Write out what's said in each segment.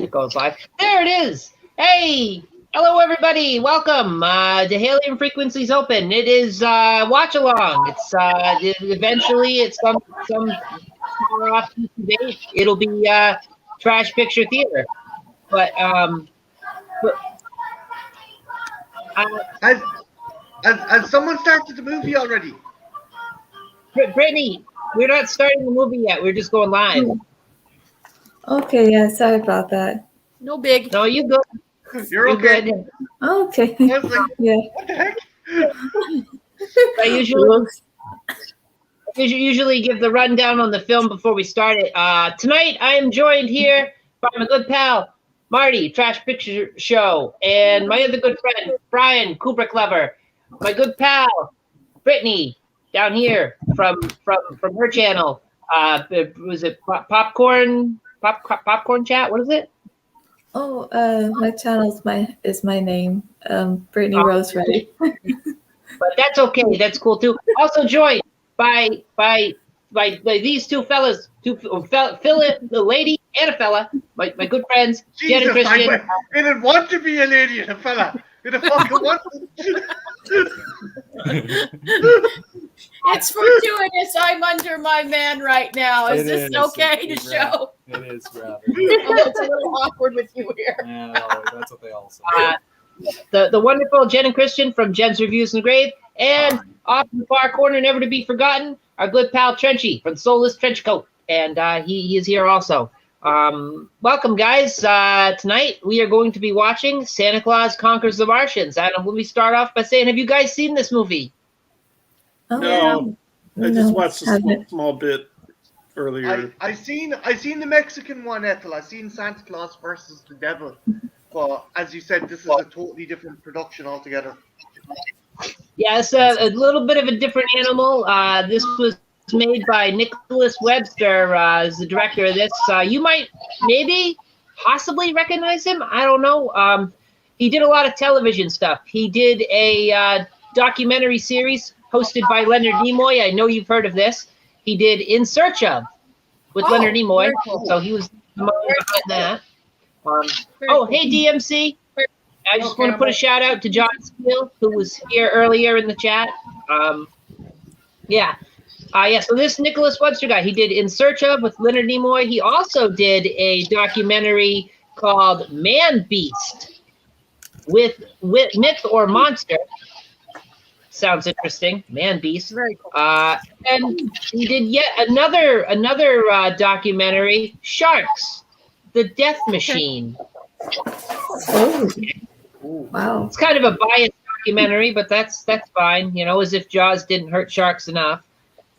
It goes live. There it is. Hey, hello everybody. Welcome to Helium Frequencies Open. It is watch along. It's eventually it's some far off date. It'll be Trash Picture Theater. But has someone started the movie already? Brittany, we're not starting the movie yet. We're just going live. Okay, yeah, sorry about that. No big. No, you go. You're okay. Good. Okay. I was like, Yeah. what the heck? I usually give the rundown on the film before we start it. Tonight, I am joined here by my good pal, Marty, Trash Picture Show, and my other good friend, Brian, Kubrick Lover. My good pal, Brittany, down here from her channel. Was it Popcorn Chat? What is it? Oh, my channel is my name, Brittany Rose Reddy. But that's okay. That's cool too. Also joined by these two fellas, the lady and a fella, my good friends, Jen and Christian. I didn't want to be a lady and a fella. I didn't fucking want It's fortuitous. I'm under my man right now. Is this okay to show? It is rather. It's a little awkward with you here. Yeah, no, that's what they all say. The wonderful Jen and Christian from Jen's Reviews in the Grave, and off in the far corner, never to be forgotten, our good pal Trenchy from Soulless Trenchcoat, and he is here also. Welcome, guys. Tonight we are going to be watching Santa Claus Conquers the Martians. Let me start off by saying, have you guys seen this movie? Oh, No, I just watched a haven't. small bit earlier. I seen the Mexican one, Ethel. I seen Santa Claus versus the Devil. But as you said, this is a totally different production altogether. Yeah, it's a little bit of a different animal. This was made by Nicholas Webster as the director of this. You might possibly recognize him. I don't know. He did a lot of television stuff. He did a documentary series hosted by Leonard Nimoy. I know you've heard of this. He did In Search Of with Leonard Nimoy. Cool. So he was behind that. Hey, DMC. I just want to put a shout out to John Steele, who was here earlier in the chat. So this Nicholas Webster guy, he did In Search Of with Leonard Nimoy. He also did a documentary called Man Beast with Myth or Monster. Sounds interesting. Man Beast. Very cool. And he did yet another documentary, Sharks, the Death Machine. Oh, wow. It's kind of a biased documentary, but that's fine. As if Jaws didn't hurt sharks enough.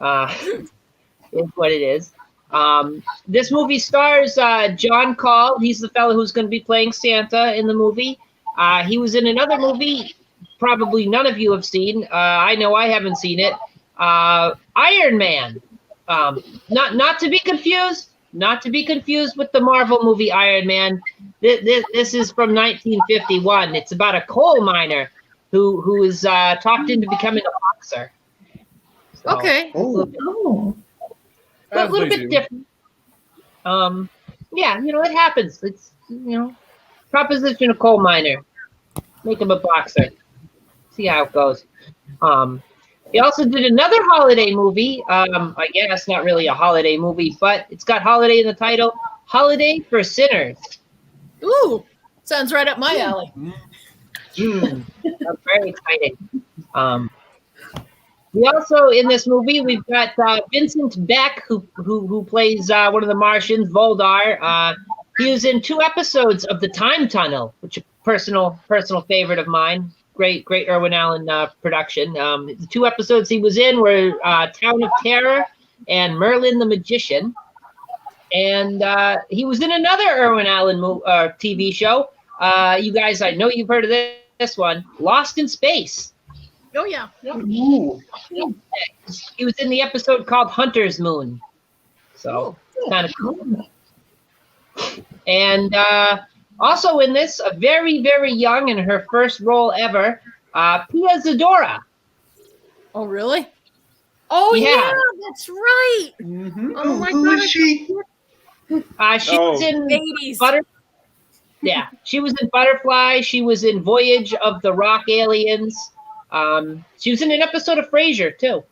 Is what it is. This movie stars John Call. He's the fellow who's going to be playing Santa in the movie. He was in another movie probably none of you have seen. I know I haven't seen it. Iron Man. Not to be confused. Not to be confused with the Marvel movie Iron Man. This is from 1951. It's about a coal miner who is talked into becoming a boxer. So, Okay. Oh. a little bit different. It happens. It's proposition a coal miner, make him a boxer. See how it goes. He also did another holiday movie. I guess not really a holiday movie, but it's got holiday in the title. Holiday for Sinners. Ooh, sounds right up my alley. That's very exciting. We also in this movie we've got Vincent Beck who plays one of the Martians, Voldar. He was in 2 episodes of The Time Tunnel, which is a personal favorite of mine. Great Irwin Allen production. The 2 episodes he was in were Town of Terror and Merlin the Magician. And he was in another Irwin Allen TV show. You guys, I know you've heard of this one, Lost in Space. Oh, yeah. Yep. Ooh. He was in the episode called Hunter's Moon. So, kind of cool. And also in this, a very, very young in her first role ever, Pia Zadora. Oh, really? Oh, yeah, that's right. Mm-hmm. Oh, my Who God. is she? She was in Ladies. Yeah, she was in Butterfly. She was in Voyage of the Rock Aliens. She was in an episode of Frasier too.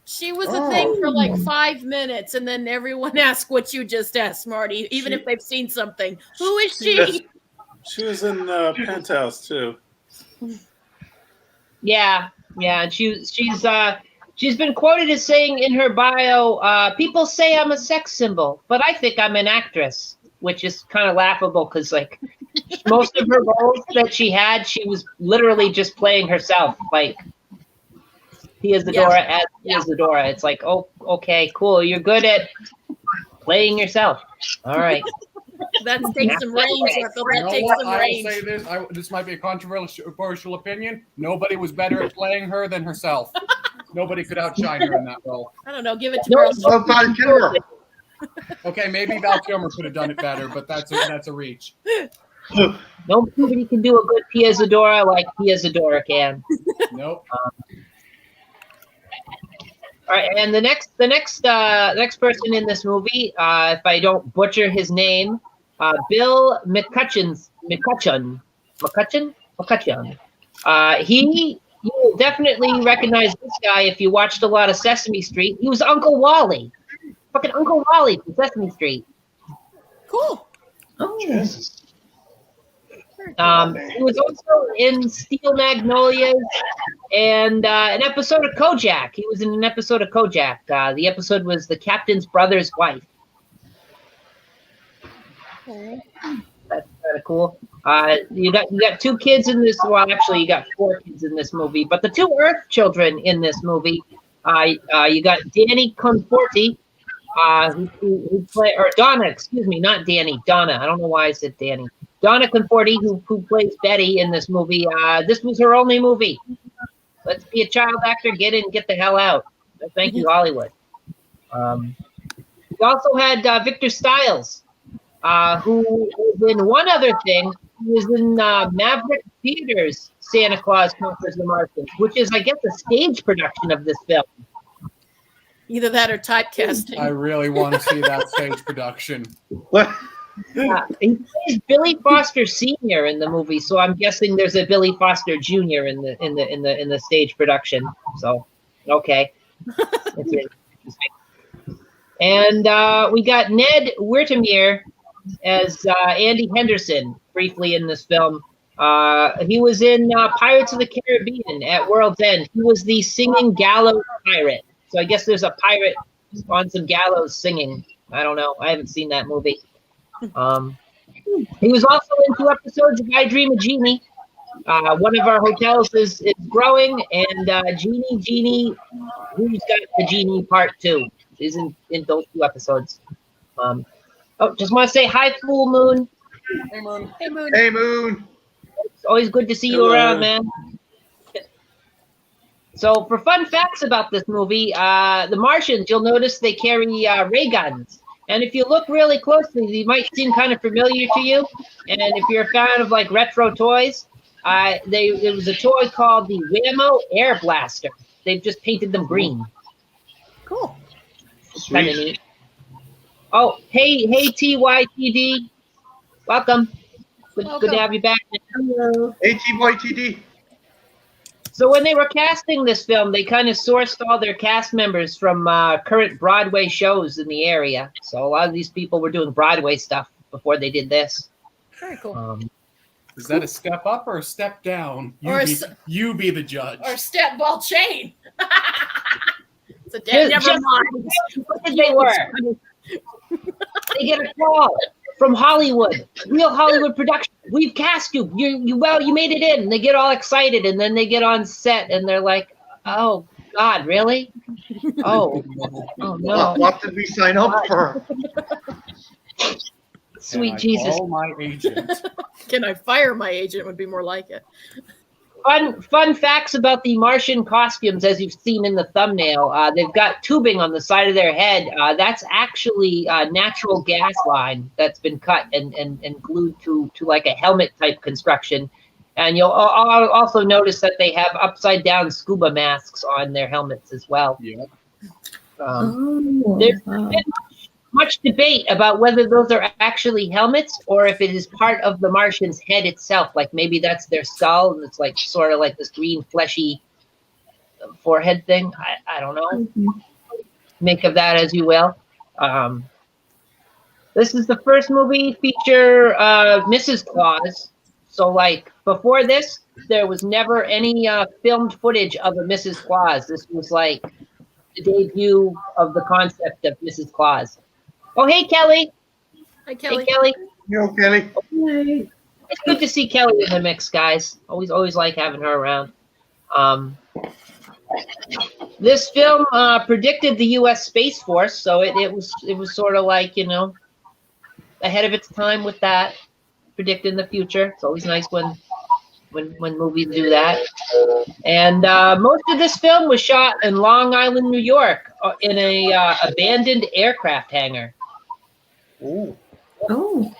She was a thing for like 5 minutes, and then everyone asked what you just asked, Marty, even if they've seen something. Who is she? She was in Penthouse too. Yeah, and she's been quoted as saying in her bio, "People say I'm a sex symbol, but I think I'm an actress," which is kind of laughable because like most of her roles that she had, she was literally just playing herself, like Pia Zadora as Pia Zadora. It's like, oh, okay, cool. You're good at playing yourself. All right. That takes some range, Circle. That takes some I range. will say this. This might be a controversial opinion. Nobody was better at playing her than herself. Nobody could outshine her in that role. I don't know. Give it to Meryl Streep. Well, Val Kilmer. Okay, maybe Val Kilmer could have done it better, but that's a reach. Nobody can do a good Pia Zadora like Pia Zadora can. Nope. All right, and the next person in this movie, if I don't butcher his name, Bill McCutcheon. You will definitely recognize this guy if you watched a lot of Sesame Street. He was Uncle Wally, fucking Uncle Wally from Sesame Street. Cool. Oh, Jesus. He was also in Steel Magnolias and an episode of Kojak. He was in an episode of Kojak. The episode was The Captain's Brother's Wife. Okay. That's kind of cool. You got 2 kids in this. Well, actually, you got 4 kids in this movie. But the 2 Earth children in this movie, you got Danny Conforti, who play, or Donna. Excuse me, not Danny. Donna. I don't know why I said Danny. Donna Conforti, who plays Betty in this movie. This was her only movie. Let's be a child actor. Get in, get the hell out. Thank you, Hollywood. We also had Victor Stiles, who was in one other thing. He was in Maverick Theater's Santa Claus Conquers the Martians, which is, I guess, a stage production of this film. Either that or typecasting. I really want to see that stage production. What? He plays Billy Foster Sr. in the movie, so I'm guessing there's a Billy Foster Jr. in the stage production. So, okay, that's really interesting. And we got Ned Wertheimer as Andy Henderson briefly in this film. He was in Pirates of the Caribbean at World's End. He was the singing gallows pirate. So I guess there's a pirate on some gallows singing. I don't know. I haven't seen that movie. He was also in 2 episodes of I Dream of Jeannie. One of our hotels is growing, and Jeannie, who's got the Genie Part 2, is in those 2 episodes. Just want to say hi, Full Moon. Hey, Moon. Hey, Moon. Hey, Moon. It's always good to see you around, man. So, for fun facts about this movie, the Martians, you'll notice they carry ray guns. And if you look really closely, they might seem kind of familiar to you. And if you're a fan of like retro toys, there was a toy called the Whammo Air Blaster. They've just painted them green. Cool. Kind of neat. Oh, hey, TYTD. Welcome. Good to have you back. hello. ATYTD. So when they were casting this film, they kind of sourced all their cast members from current Broadway shows in the area. So a lot of these people were doing Broadway stuff before they did this. Very cool. Is that a step up or a step down? You be the judge. Or step ball chain. It's a dead. Never mind. What did they were? They get a call from Hollywood, real Hollywood production. We've cast you. You made it in. And they get all excited, and then they get on set, and they're like, "Oh God, really? Oh no! What did we sign up for? Sweet Jesus!" Call my agent. Can I fire my agent? Would be more like it. Fun facts about the Martian costumes, as you've seen in the thumbnail. They've got tubing on the side of their head. That's actually a natural gas line that's been cut and glued to like a helmet type construction. And you'll also notice that they have upside down scuba masks on their helmets as well. Yeah. There's much debate about whether those are actually helmets or if it is part of the Martian's head itself. Like maybe that's their skull and it's like sort of like this green fleshy forehead thing. I don't know. Mhm. Make of that as you will. This is the first movie feature Mrs. Claus. So like before this, there was never any filmed footage of a Mrs. Claus. This was like the debut of the concept of Mrs. Claus. Oh, hey, Kelly. Hi, Kelly. Hey, Kelly. You know, Kelly? Yay. It's good to see Kelly in the mix, guys. Always like having her around. This film predicted the U.S. Space Force, so it was sort of like, you know, ahead of its time with that, predicting the future. It's always nice when movies do that. And most of this film was shot in Long Island, New York, in a abandoned aircraft hangar. Oh. Oh.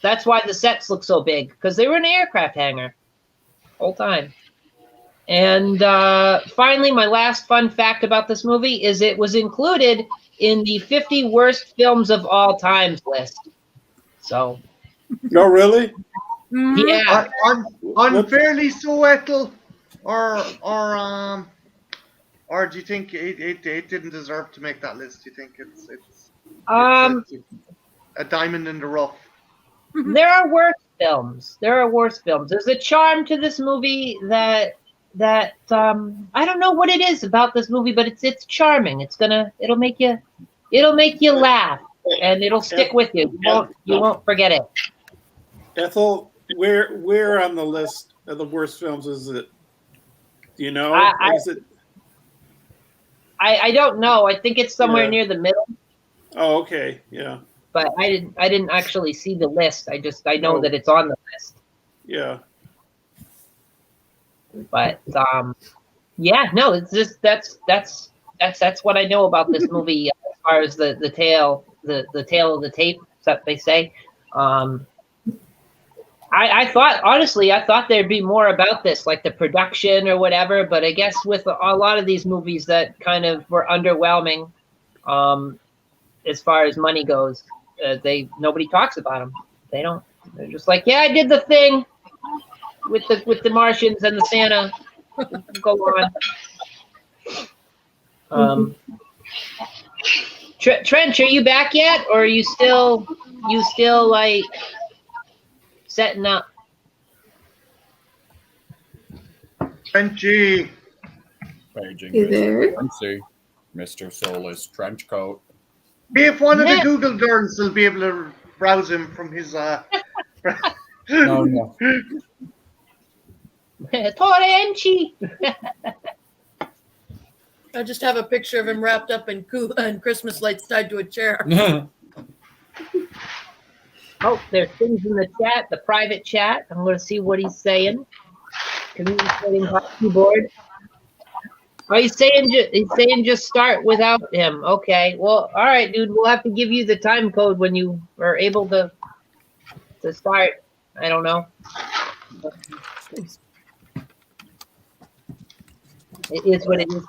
That's why the sets look so big, because they were in an aircraft hangar whole time. And finally, my last fun fact about this movie is it was included in the 50 worst films of all times list. So, No, really? Mhm. yeah. Unfairly so, Ethel, or do you think it didn't deserve to make that list? Do you think it's a diamond in the rough? There are worse films. There's a charm to this movie that I don't know what it is about this movie, but it's charming. It'll make you laugh, and it'll stick with you. You won't forget it. Ethel, where on the list of the worst films is it? Do you know? Is it? I don't know. I think it's somewhere near the middle. Oh, okay. Yeah. But I didn't actually see the list. I know that it's on the list. Yeah. But yeah, no, it's just that's what I know about this movie as far as the tail of the tape that they say. I thought there'd be more about this, like the production or whatever, but I guess with a lot of these movies that kind of were underwhelming as far as money goes, nobody talks about them. They don't. They're just like, yeah, I did the thing with the Martians and the Santa. Go on. Trench, are you back yet, or are you still like setting up? Frenchy. Paging You there? Mr. Mr. Soulless trench coat. See if one of the Google girls will be able to browse him from his. No. Torrenchi. I just have a picture of him wrapped up in Christmas lights tied to a chair. Oh, there's things in the chat, the private chat. I'm going to see what he's saying. Communicating by keyboard. Oh, he's saying just start without him. Okay. Well, all right, dude. We'll have to give you the time code when you are able to start. I don't know. It is what it is.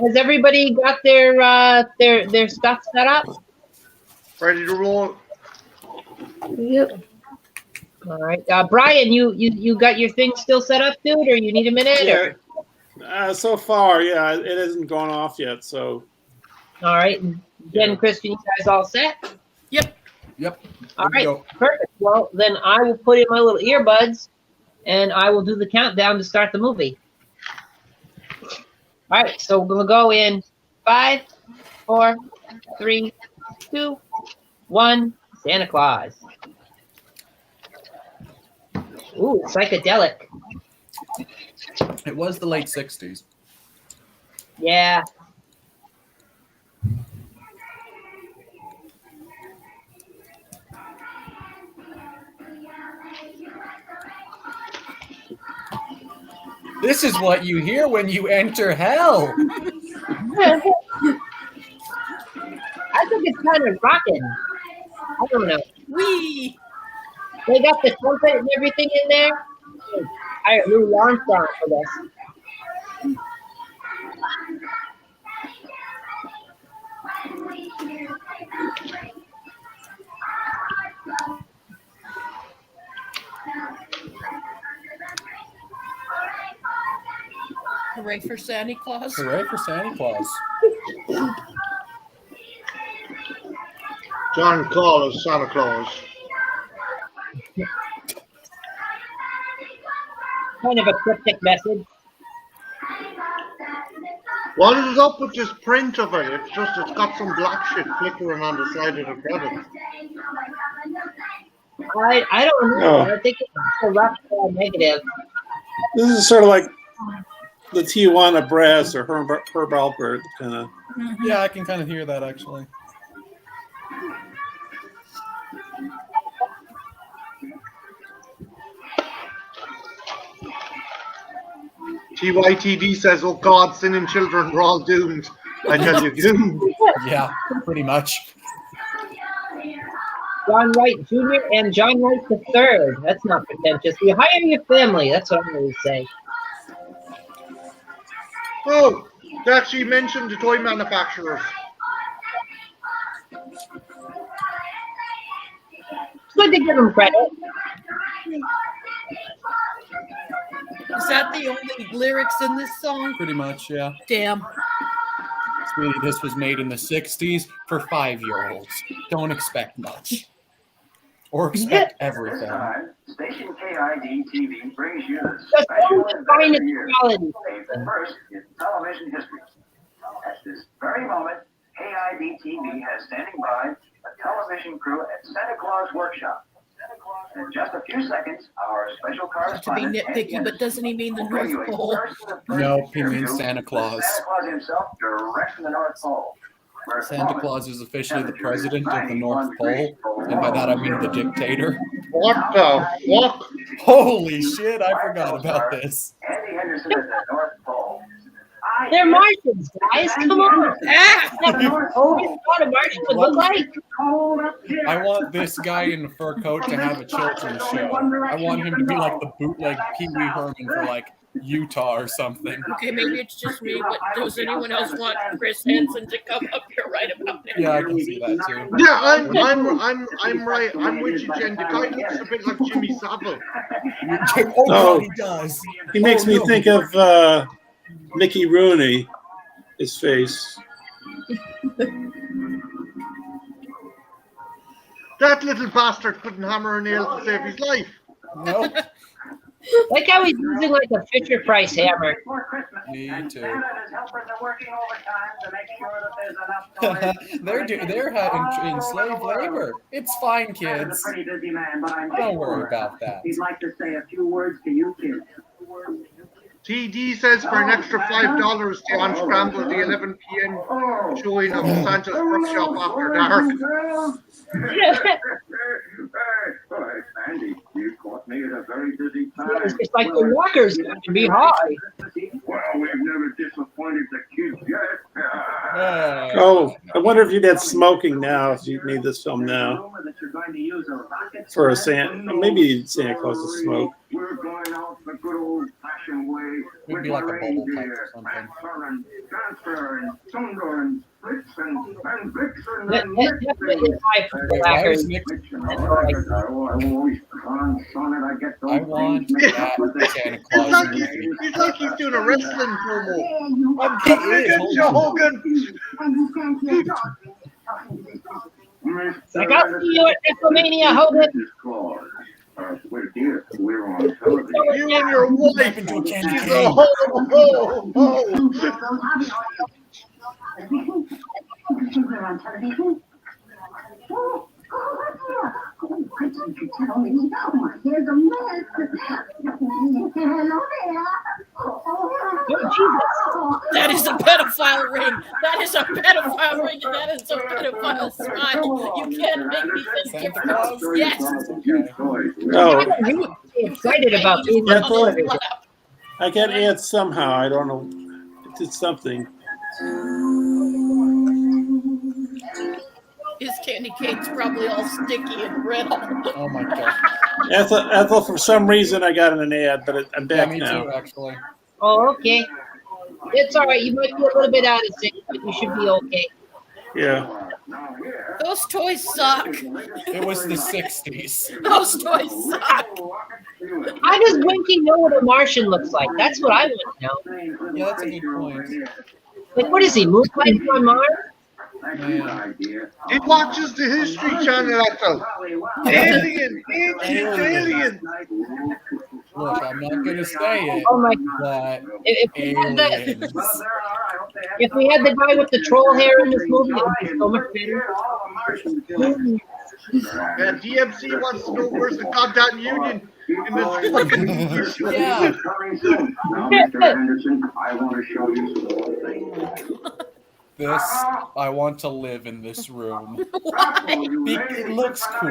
Has everybody got their stuff set up? Ready to roll? Yep. All right, Brian, you got your thing still set up, dude, or you need a minute? Yeah. So far, yeah, it hasn't gone off yet. So. All right, Jen and Christian, you guys all set? Yep. All right, perfect. Well, then I will put in my little earbuds, and I will do the countdown to start the movie. All right, so we're gonna go in 5, 4, 3, 2, 1. Santa Claus. Ooh, psychedelic. It was the late 60s. Yeah. This is what you hear when you enter hell. I think it's kind of rocking. I don't know. Wee. They got the trumpet and everything in there. I hired Louis Armstrong for this. Hooray for Santa Claus. Hooray for Santa Claus. John Call as Santa Claus. Kind of a cryptic message. What is up with this print of it? It's got some black shit flickering on the side of the credits. I don't know. Oh. I think it's a rough negative. This is sort of like the Tijuana Brass or Herb Alpert kind of. Yeah, I can kind of hear that actually. TYTD says, "Oh God, sin and children, we're all doomed." I tell you, doomed. Yeah, pretty much. John Wright Jr. and John Wright III. That's not pretentious. You hire your family. That's what I always say. Oh, they actually mentioned the toy manufacturers. It's good to give them credit. Is that the only lyrics in this song? Pretty much, yeah. Damn. Sweetie, this was made in the 60s for 5-year-olds. Don't expect much. Or expect everything. Station KID TV brings you the The special film's finest event of the year. quality. The first in television history. At this very moment, KID TV has standing by a television crew at Santa Claus Workshop. In just a few seconds, our special Not to be correspondent nitpicky, but doesn't he mean the will bring you North a Pole? first-in-the-first Nope, he interview means Santa with Claus. Santa Claus himself, direct from the North Pole. Where at the Santa moment, Claus is officially the temperature is president of the 91 North degrees Pole, below and by that I mean the zero. dictator. What the fuck? Holy shit, I forgot about this. Andy Henderson at the North Pole. They're Martians, guys. Come on. Ah! Oh, what a Martian would look like. I want this guy in the fur coat to have a children's show. I want him to be like the bootleg Pee Wee Herman for like Utah or something. Okay, maybe it's just me, but does anyone else want Chris Hansen to come up here right about now? Yeah, I can see that too. Yeah, I'm right. I'm with you, Jen. The guy looks a bit like Jimmy Savile. Oh, Oh. he does. He makes Oh, me no. think of Mickey Rooney, his face. That little bastard couldn't hammer a nail to save his life. No, Like how he's using like a Fisher Price hammer. me too. Canada's helpers are working overtime to make sure that there's enough toys. they're in slave labor. It's fine, Dad is kids. a pretty busy man, but I'm Don't worry about that. He'd like to say a few words to you kids. TD says for an extra $5 to unscramble the 11 p.m. showing of Santa's Workshop After Dark. Andy, you caught me at a very busy time. It's just like the walkers got to be high. Well, we've never disappointed the kids yet. Oh, I wonder if you'd had smoking now if you made this film now for a Santa. Maybe Santa Claus to smoke. We're going out the good old-fashioned way. It'd be like a bubble pipe or something. And transfer and thunder and blitz and Vixen That- and that- That's really high for the Wait, why walkers. is Nick? I I want that Santa Claus movie. He's like he's doing a wrestling promo. I'm He coming is, against you, Hogan. Like, I'll see you at WrestleMania, Hogan. We're on television. You and your wife. Into a candy She's cane. a ho. We're on television. Why don't you tell me? Here's a mess. Hello there. That is a pedophile ring. That is a pedophile ring, and that is a pedophile smile. You can't make me think Santa different. Claus? Yes. Oh, You were excited about being Yeah, on television. I can add somehow. I don't know. It's something. His candy cane's probably all sticky and brittle. Oh my god. Ethel, for some reason, I got an ad, but I'm Yeah, back me now. too, actually. Oh, okay. It's all right. You might be a little bit out of sync, but you should be okay. Yeah. Those toys suck. It was the 60s. Those toys suck. How does Winky know what a Martian looks like? That's what I want to know. Yeah, that's a good point. Like, what is he, moonlighting on Mars? Man. He watches the History Channel, that's all. Alien, ancient alien. Look, I'm not gonna say it, Oh my! but If we had the aliens. if we had the guy with the troll hair in this movie, it would be so much better. Yeah, DMC wants to know where's the goddamn union in this fucking movie. Yeah. This, I want to live in this room. It looks cool,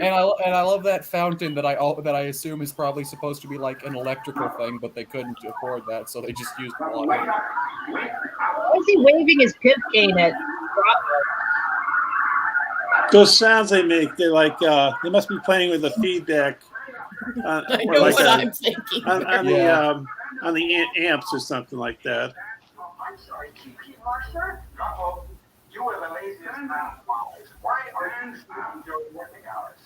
and I love that fountain that I assume is probably supposed to be like an electrical thing, but they couldn't afford that, so they just used water. Why is he waving his pimp cane at Bravo? Those sounds they make, they're like they must be playing with the feedback. I or know like what a- I'm thinking. on the amps or something like that. I'm sorry, Kiki Marshall. You were the laziest man. Why aren't you during working hours?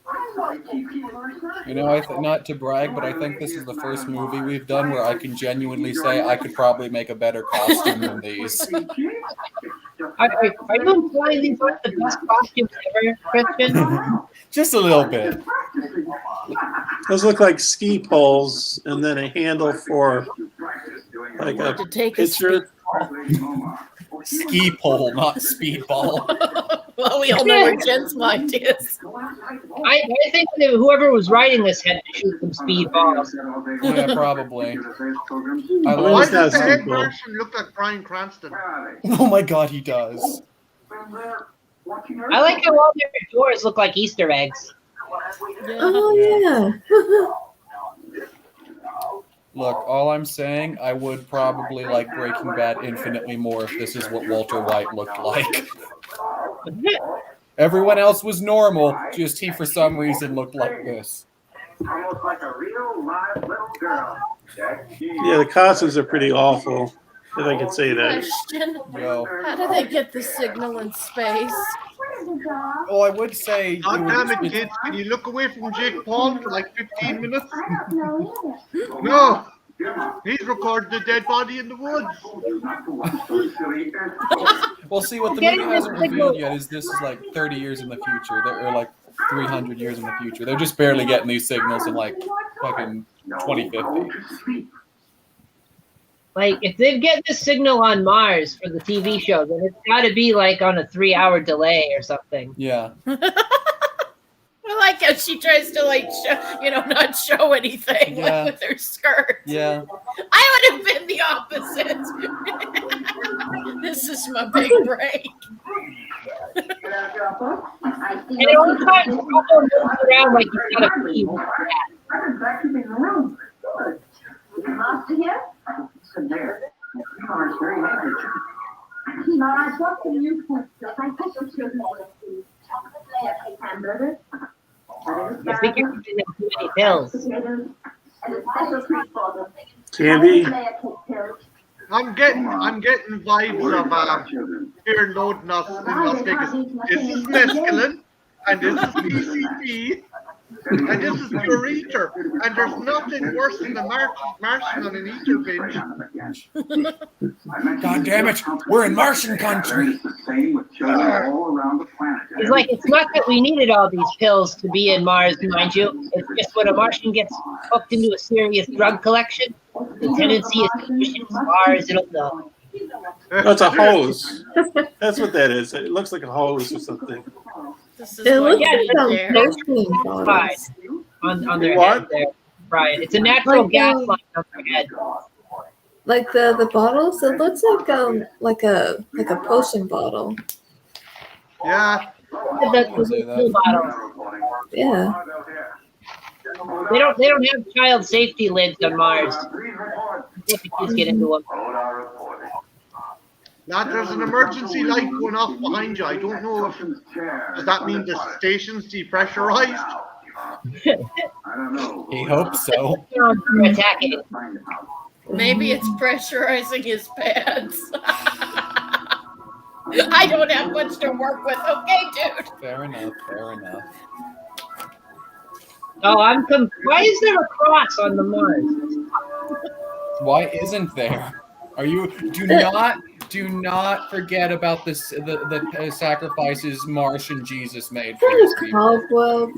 I'm sorry, Kiki Marshall. You know, not to brag, but I think this is the first movie we've done where I can genuinely say I could probably make a better costume than these. Are you implying these aren't the best costumes ever, Christian? Just a little bit. Those look like ski poles, and then a handle for like a To take a pitcher. Ski pole, not speedball. Well, we all know where Jen's mind is. I think that whoever was writing this had to shoot some speed balls. Yeah, probably. I Why love does the not head simple. Martian look like Bryan Cranston? Oh my god, he does. I like how all their doors look like Easter eggs. Oh yeah. Look, all I'm saying, I would probably like Breaking Bad infinitely more if this is what Walter White looked like. Everyone else was normal, just he for some reason looked like this. Almost like a real live little girl. Yeah, the costumes are pretty awful, if I can say that. Question: Yo. how do they get the signal in space? Oh, I would say... God damn it, kids. Can you look away from Jake Paul for like 15 minutes? I don't know either. No. He's recorded a dead body in the woods. Well, see, what the movie hasn't revealed yet is this is like 30 years in the future, or like 300 years in the future. They're just barely getting these signals in like fucking 2050. Like, if they get this signal on Mars for the TV show, then it's got to be like on a 3-hour delay or something. Yeah. I like how she tries to not show anything Yeah. with her skirt. Yeah. I would have been the opposite. This is my big break. And at all times, Bravo moves around like he's got a pee. I'm back in the room. Good. Is the master here? It's there. You are very angry. Mars, what can you put? I think it's your chocolate layer cake hamburger. I think you're giving them too many pills. And a special treat for them. Candy. Layer cake pills. I'm getting vibes of Fear and Loathing us in Las Vegas. This is mescaline, and this is PCP, and this is pure ether, and there's nothing worse than the Martian on an ether binge. God damn it, we're in Martian country. It's like, it's not that we needed all these pills to be in Mars, mind you. It's just when a Martian gets hooked into a serious drug collection, the tendency is to push it as far as it'll go. Oh, it's a hose. That's what that is. It looks like a hose or something. This is It what looks you like did some there. protein Fine. bottles. On their What? head there, Brian. It's a natural Like, gas line on their head. Like the bottles, it looks like a potion bottle. Yeah, The pill bottles. Yeah. They don't have child safety lids on Mars. If the kids get into them. lad, there's an emergency light going off behind you. I don't know if does that mean the station's depressurized. He hopes so. They're attacking. Maybe it's pressurizing his pads. I don't have much to work with. Okay, dude. Fair enough. Fair enough. Oh, why is there a cross on the Mars? Why isn't there? Do not forget about this. The sacrifices Martian Jesus made for his people. Caldwell.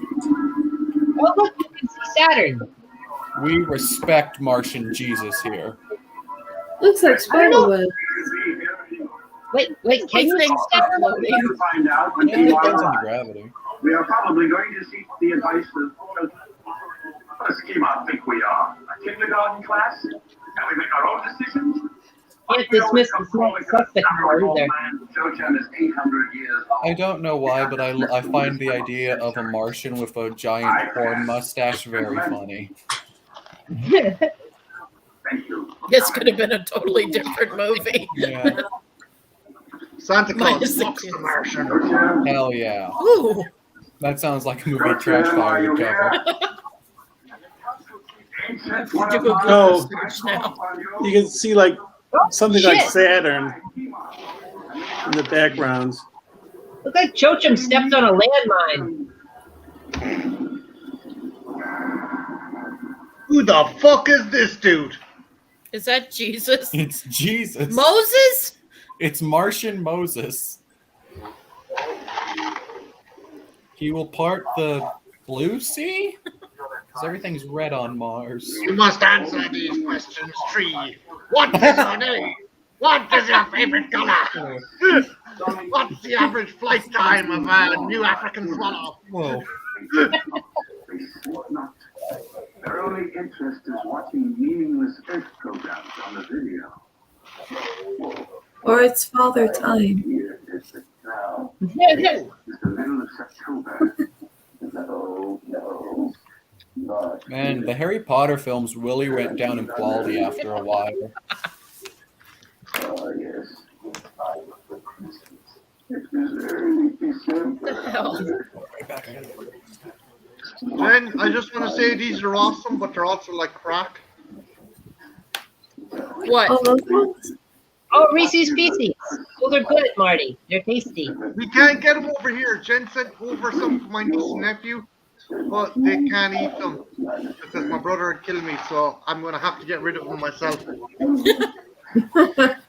Oh, look, you can see Saturn. We respect Martian Jesus here. Looks like Spiderweb. Wait, can you Things see start Saturn? floating. To find out when Yeah, it depends on the gravity. we are probably going to seek the advice of what a schema think we are. A kindergarten class? Can we make our own decisions? Can't dismiss the suspect now either. I don't know why, but I find the idea of a Martian with a giant horn mustache very funny. This could have been a totally different movie. Yeah. Santa Claus Minus the fucks the kids. Martian. Hell yeah. Ooh. That sounds like a movie Trash Fire would cover. Oh, Now. you can see like something like Shit. Saturn in the background. Look like Chochum stepped on a landmine. Who the fuck is this dude? Is that Jesus? It's Jesus. Moses? It's Martian Moses. He will part the blue sea? Because everyth's red on Mars. You must answer these questions, Tree. What is your name? What is your favorite color? What's the average flight time of a new African swallow? Whoa. Their only interest is watching meaningless space programs on the video. Or it's Father Time. Now, it's the middle of September. No. Man, the Harry Potter films really went down in quality after a while. Oh, yes. What the hell? Jen, I just want to say these are awesome, but they're also like crack. What? Oh, those ones? Oh, Reese's Pieces. Oh, they're good, Marty. They're tasty. We can't get them over here. Jen sent over some for my niece and nephew, but they can't eat them because my brother would kill me, so I'm going to have to get rid of them myself.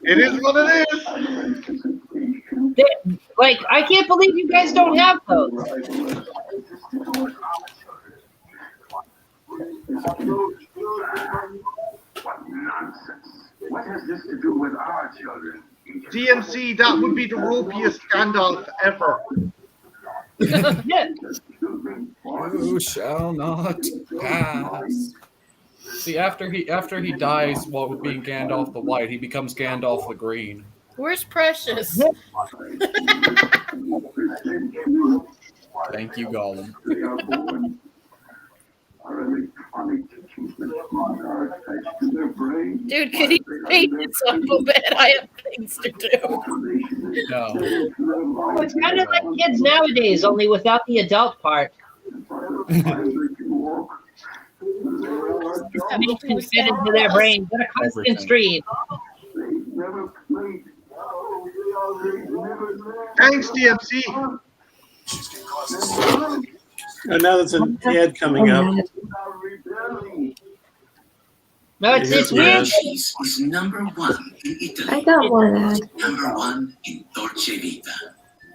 It is what it is. I can't believe you guys don't have those. What nonsense. What has this to do with our children? DMC, that would be the ropiest Gandalf ever. Yeah. You shall not pass. See, after he dies while being Gandalf the White, he becomes Gandalf the Green. Where's Precious? Thank you, Gollum. Dude, could he paint this up a bit? I have things to do. No. Oh, it's kind of like kids nowadays, only without the adult part. Information fed into their brain. What a constant Everything. stream. Thanks, DMC. And now there's an ad coming up. No, it's weird. Cheese is number one in Italy. I got one ad. Number one in Dolce Vita.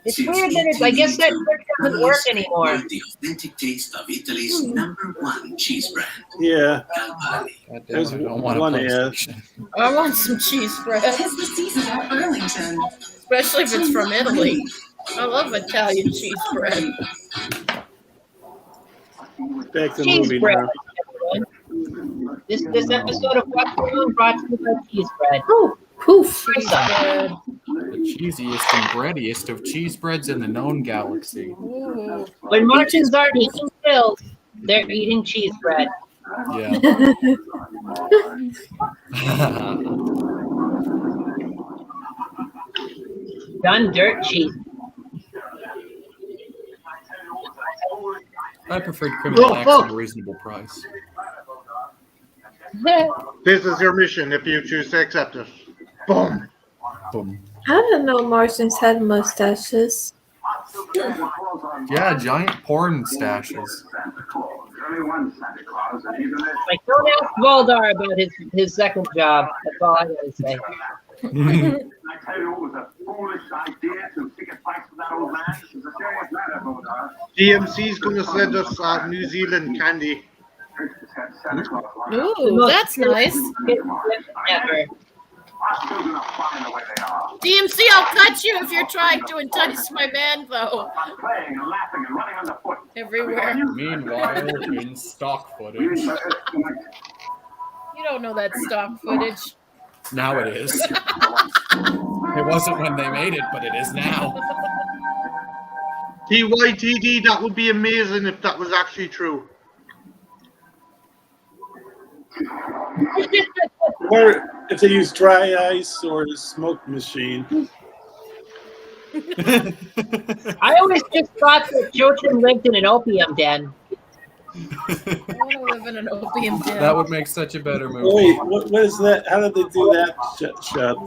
It's weird that I guess that trick doesn't work anymore. The authentic taste of Italy's number one cheese brand. Yeah. Calpari. God damn, There's I don't want a one ad. PlayStation. I want some cheese bread, Tis the season at Burlington. especially if it's from Italy. I love Italian cheese bread. Back to the Cheese movie bread. now. everyone. This episode of What's Going On brought to you by cheese bread. Oh, poof. Try some. The cheesiest and breadiest of cheese breads in the known galaxy. Ooh. When Martians aren't eating pills, they're eating cheese bread. Yeah. Done dirt cheese. I preferred criminal Oh, acts at fuck. a reasonable price. This is your mission if you choose to accept it. Boom. Boom. I didn't know Martians had mustaches. Yeah, giant porn stashes. Like, don't ask Voldar about his second job. That's all I gotta say. I tell you, it was a foolish idea to pick a fight with that old man. It's a serious matter, Bodar. DMC's gonna send us New Zealand candy. Ooh, that's nice. Ever. DMC, I'll cut you if you're trying to entice my man, though. Playing and laughing and running underfoot. Everywhere. Meanwhile, in stock footage. You don't know that stock footage. Now it is. It wasn't when they made it, but it is now. TYTD, that would be amazing if that was actually true. Or if they use dry ice or a smoke machine. I always just thought that children lived in an opium den. I want to live in an opium den. That would make such a better movie. Wait, what is that? How did they do that shot?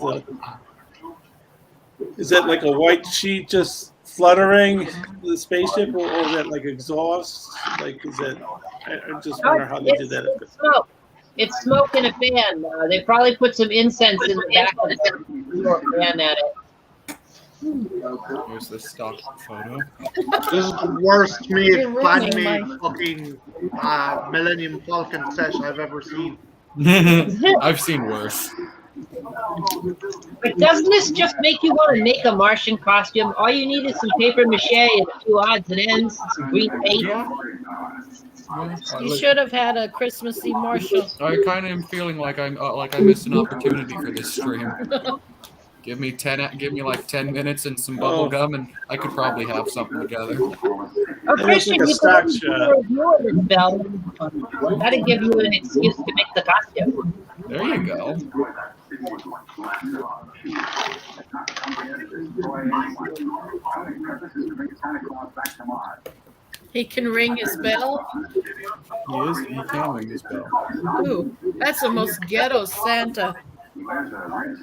Is that like a white sheet just fluttering the spaceship, or is that like exhaust? Like, is that? I just wonder how they did that. It's smoke. It's smoke in a fan. They probably put some incense in the back of the fan at it. Here's the stock photo. This is the worst made, You're ruining fan-made fucking Millennium Falcon set I've ever seen. I've seen worse. But doesn't this just make you want to make a Martian costume? All you need is some paper mache and a few odds and ends, some green paint. You should have had a Christmassy Marshall. I kind of am feeling like I missed an opportunity for this stream. Give me like 10 minutes and some bubble gum, and I could probably have something together. Oh, Christian, like a you stock can shot. review of this film. That'll give you an excuse to make the costume. There you go. He can ring his bell. He can ring his bell. Ooh, that's the most ghetto Santa. Hundreds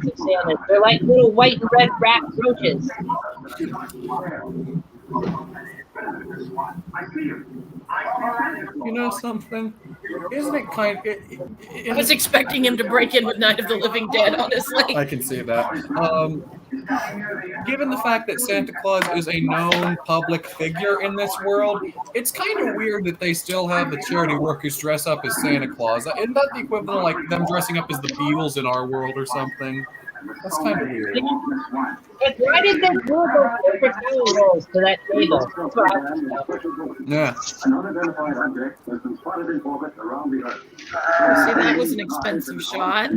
of Santas. They're like little white and red rat roaches. You know something? Isn't it kind of... I was expecting him to break in with Night of the Living Dead, honestly. I can see that. Given the fact that Santa Claus is a known public figure in this world, it's kind of weird that they still have the charity workers dress up as Santa Claus. Isn't that the equivalent of like them dressing up as the Beatles in our world or something? That's kind of weird. But why did they glue those paper towel rolls to that table? That's what I want to know. Yeah. See, that was an expensive shot.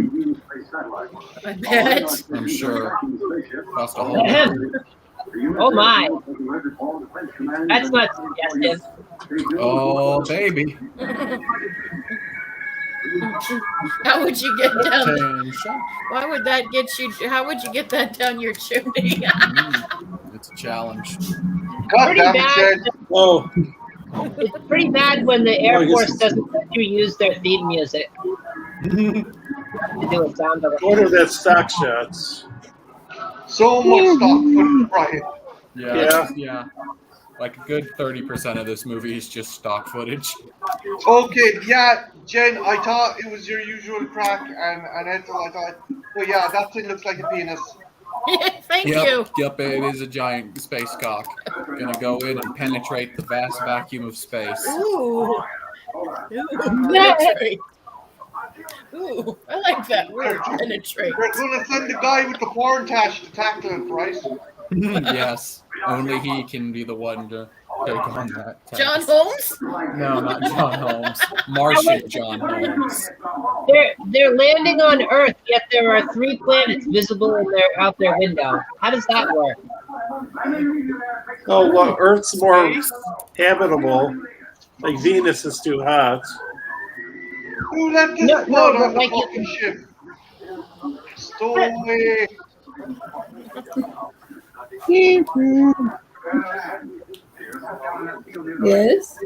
I bet. I'm sure. Cost a whole lot. Oh my. That's not suggestive. Oh, baby. How would you get down? Tension. Why would that get you? How would you get that down your chimney? It's a challenge. God damn it, Jen. Oh, It's pretty bad when the Air Force doesn't let you use their theme music. To do a sound of what are that stock shots? So much stock footage, Brian. Yeah. Like a good 30% of this movie is just stock footage. Okay, yeah, Jen, I thought it was your usual crack, and Ethel, I thought, well, yeah, that thing looks like a penis. Thank you. Yep, it is a giant space cock. Gonna go in and penetrate the vast vacuum of space. Ooh. Penetrate. Ooh, I like that word, penetrate. We're gonna send the guy with the porn tash to tackle it, right? Yes, only he can be the one to take on that task. John Holmes? No, not John Holmes. Martian John Holmes. They're landing on Earth, yet there are 3 planets visible in out their window. How does that work? Oh, well, Earth's more habitable. Like Venus is too hot. Who let this No, blood on the like you fucking ship? Stowaway. Yes.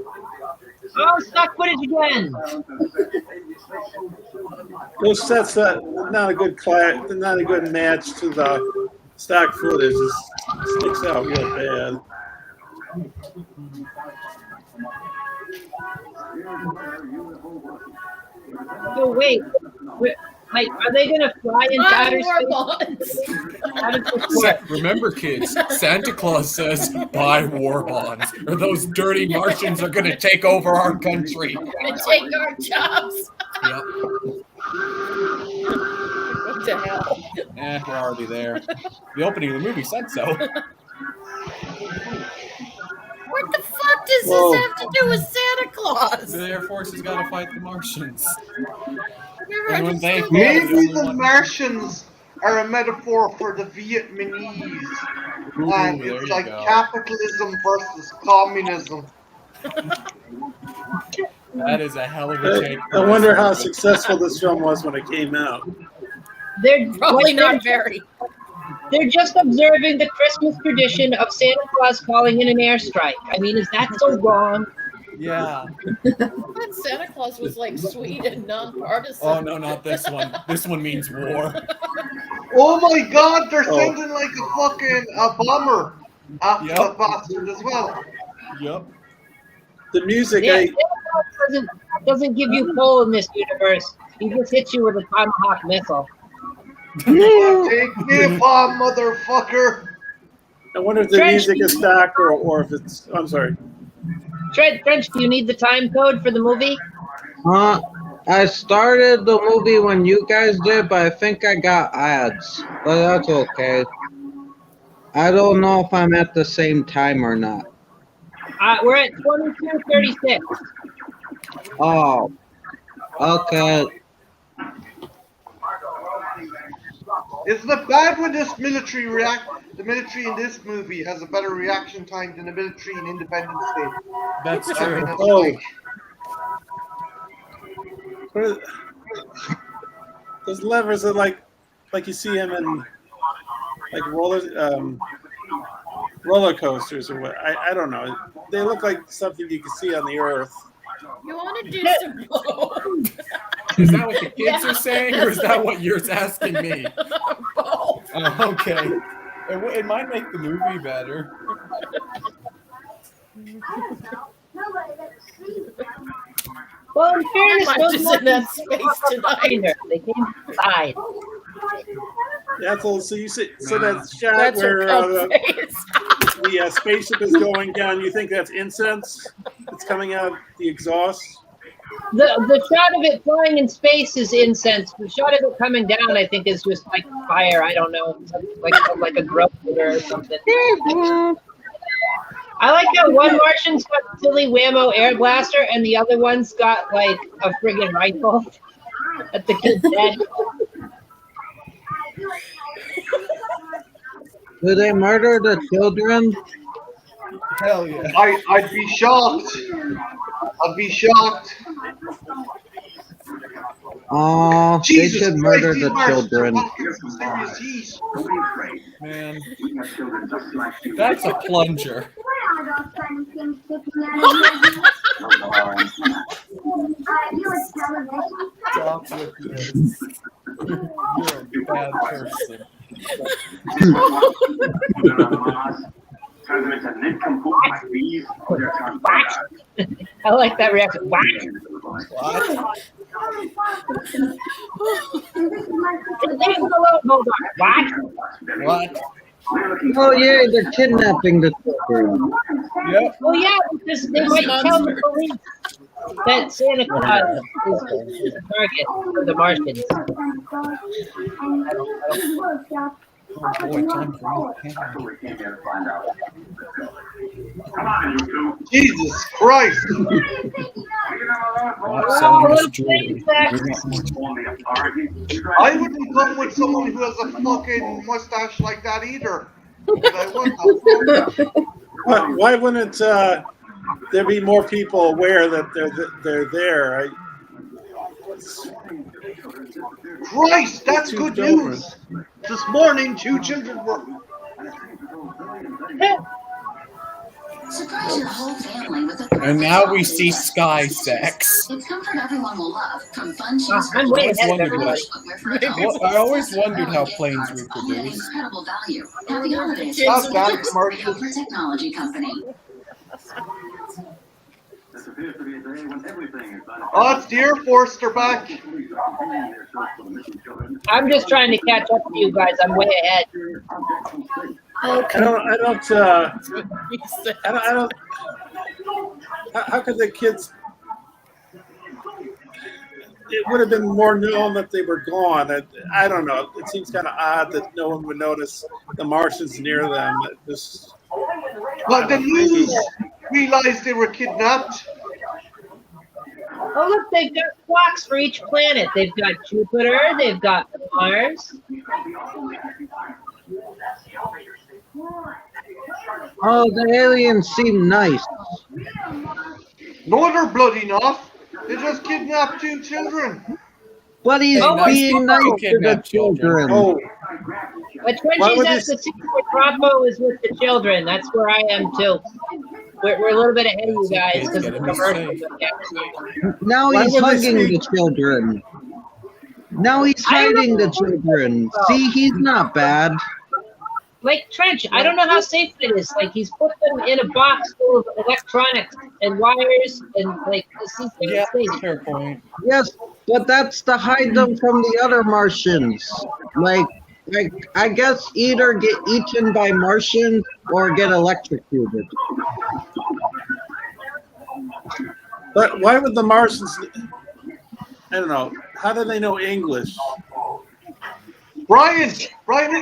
Oh, stock footage again. Those sets not a good not a good match to the stock footage. It sticks out real bad. So wait, like, are they gonna fly into outer space? Remember, kids, Santa Claus says, buy war bonds, or those dirty Martians are going to take over our country. And take our jobs. Yep. What the hell? We're already there. The opening of the movie said so. What the fuck does this have to do with Santa Claus? The Air Force has got to fight the Martians. Maybe the Martians are a metaphor for the Vietnamese. And it's like capitalism versus communism. That is a hell of a take. I wonder how successful this film was when it came out. They're probably not very. They're just observing the Christmas tradition of Santa Claus calling in an airstrike. I mean, is that so wrong? Yeah. I thought Santa Claus was like sweet and nonpartisan. Oh no, not this one. This one means war. Oh my God, they're sending like a bomber after the bastard as well. Yep. The music, Santa Claus doesn't give you pull in this universe. He just hits you with a tomahawk missile. Take me a bomb, motherfucker. I wonder if the music is stock or if it's. I'm sorry. Trench, do you need the time code for the movie? I started the movie when you guys did, but I think I got ads. But that's okay. I don't know if I'm at the same time or not. We're at 22:36. Oh, okay. Isn't it bad when this military the military in this movie has a better reaction time than the military in Independence Day? That's true. Those levers are like you see them in like roller coasters or what? I don't know. They look like something you can see on the Earth. You want to do some blow? Is that what the kids are saying, or is that what you're asking me? Both. Okay. It might make the movie better. Well, in fairness, I'm just in that space tonight. They came inside. Yeah, so you see, so that shot where the spaceship is going down, you think that's incense? It's coming out the exhaust. The shot of it flying in space is incense. The shot of it coming down, I think, is just like fire. I don't know, like a growth or something. I like how one Martian's got a silly whammo air blaster, and the other one's got like a friggin' rifle at the kid's head. Do they murder the children? Hell yeah. I'd be shocked. I'd be shocked. Oh, they should murder the children. Man, that's a plunger. Stop with this. You're a bad person. I like that reaction. What? What? Oh yeah, they're kidnapping the children. Yep. Well, yeah, because they might tell the police that Santa Claus is a target for the Martians. Oh boy, time for Jesus Christ! I wouldn't come with someone who has a fucking mustache like that either. Why wouldn't there be more people aware that they're there? Christ, that's good news. This morning, 2 children were. Surprise your whole family with a And now we see sky sex. It's comfort everyone will love. From fun shoes I'm way ahead of everybody. I always wondered how planes reproduce. Incredible value. Happy holidays. Stop that, Martians. Comfort Technology Company. Oh, it's the Air Force. They're back. I'm just trying to catch up to you guys. I'm way ahead. Okay. I don't. How could the kids? It would have been more known that they were gone. I don't know. It seems kind of odd that no one would notice the Martians near them. But the news realized they were kidnapped. Oh, look, they've got clocks for each planet. They've got Jupiter. They've got Mars. Oh, the aliens seem nice. No, they're bloody not. They just kidnapped 2 children. But he's being nice to the children. Oh, But Trenchie's at the scene where Bravo is with the children. That's where I am, too. We're a little bit ahead of you guys because of the commercials. Now he's hugging the children. Now he's hugging the children. See, he's not bad. Like, Trench, I don't know how safe it is. Like, he's put them in a box full of electronics and wires and, like, this is fair point. Yes, but that's to hide them from the other Martians. Like I guess either get eaten by Martians or get electrocuted. but why would the Martians? I don't know. How do they know English? Brian, this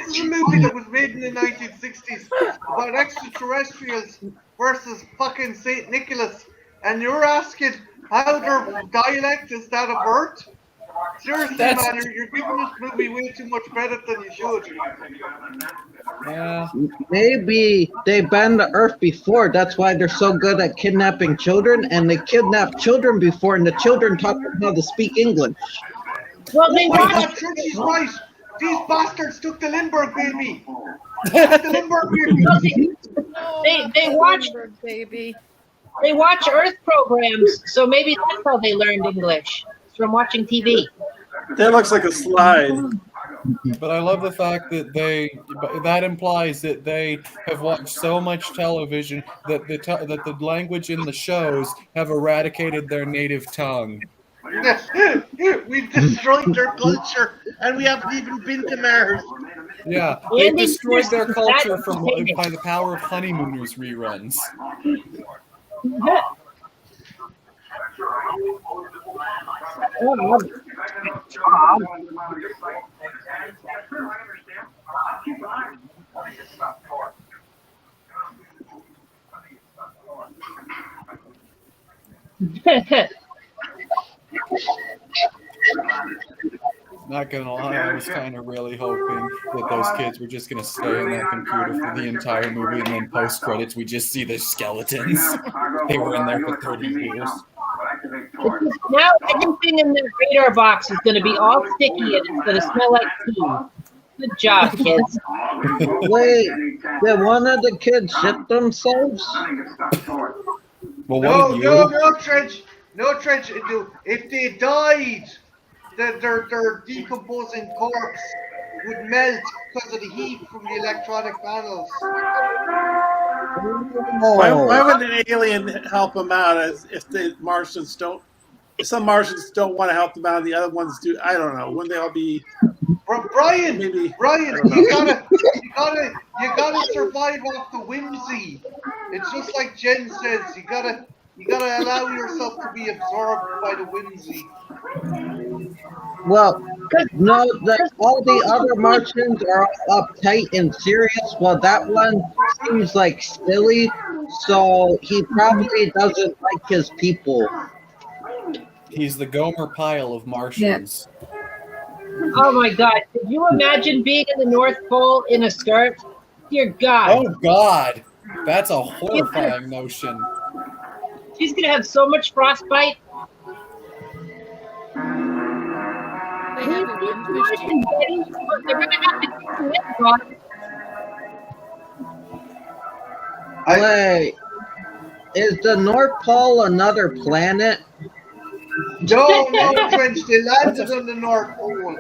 is a movie that was made in the 1960s about extraterrestrials versus fucking St. Nicholas. And you're asking how their dialect is that of Earth? Seriously, man, you're giving this movie way too much credit than you should. Yeah. Maybe they've been to Earth before. That's why they're so good at kidnapping children. And they kidnapped children before, and the children taught them how to speak English. Well, they watched. She's right. These bastards took the Lindbergh baby. The Lindbergh baby. They watch baby. They watch Earth programs, so maybe that's how they learned English. It's from watching TV. That looks like a slide. But I love the fact that that implies that they have watched so much television that the language in the shows have eradicated their native tongue. We've destroyed their culture, and we haven't even been to Mars. Yeah, they destroyed their culture by the power of Honeymooners reruns. Not gonna lie, I was kind of really hoping that those kids were just gonna stay in their computer for the entire movie, and then post credits we just see the skeletons. They were in there for 30 years. Now everything in the radar box is going to be all sticky and it's going to smell like pee. Good job, kids. Wait, did one of the kids shit themselves? Well, No, Trench. If they died, their decomposing corpse would melt because of the heat from the electronic panels. Why would an alien help them out if the Martians don't? If some Martians don't want to help them out, and the other ones do. I don't know. Wouldn't they all be? Brian, maybe. Brian, you gotta survive off the whimsy. It's just like Jen says. You gotta allow yourself to be absorbed by the whimsy. Well, no, all the other Martians are uptight and serious. Well, that one seems like silly, so he probably doesn't like his people. He's the Gomer Pyle of Martians. Yeah. Oh my God! Could you imagine being in the North Pole in a skirt? Dear God! Oh God, that's a horrifying notion. She's gonna have so much frostbite. They have a windfish. They're gonna have to keep the wind on. Wait, Is the North Pole another planet? No, Trench, they landed on the North Pole.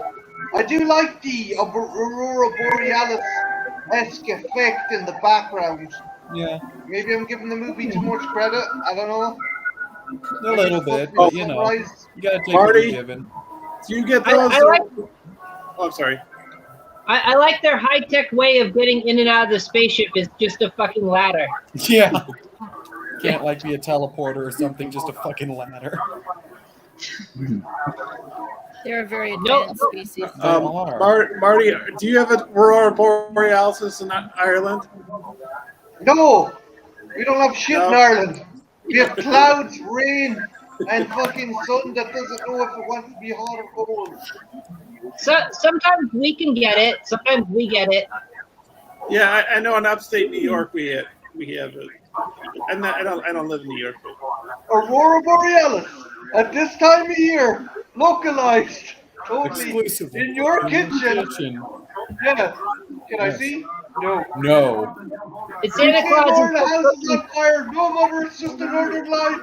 I do like the Aurora Borealis-esque effect in the background. Yeah, Maybe I'm giving the movie too much credit. I don't know. a little bit, but you know, you gotta take what Marty? you're given. Do you get those? Oh, I'm sorry. I like their high-tech way of getting in and out of the spaceship is just a fucking ladder. Yeah. Can't like be a teleporter or something, just a fucking ladder. They're a very advanced species. Marty, do you have a Aurora Borealis in Ireland? No, we don't have shit in Ireland. We have clouds, rain, and fucking sun that doesn't know if it wants to be hot or cold. So sometimes we can get it. Sometimes we get it. Yeah, I know in upstate New York we have it. I don't live in New York. Aurora Borealis at this time of year, localized, totally Exclusively in your in your kitchen. kitchen. Yeah. Can I see? No. No. It's Santa Claus. The house is on fire. No, mother, it's just a northern light.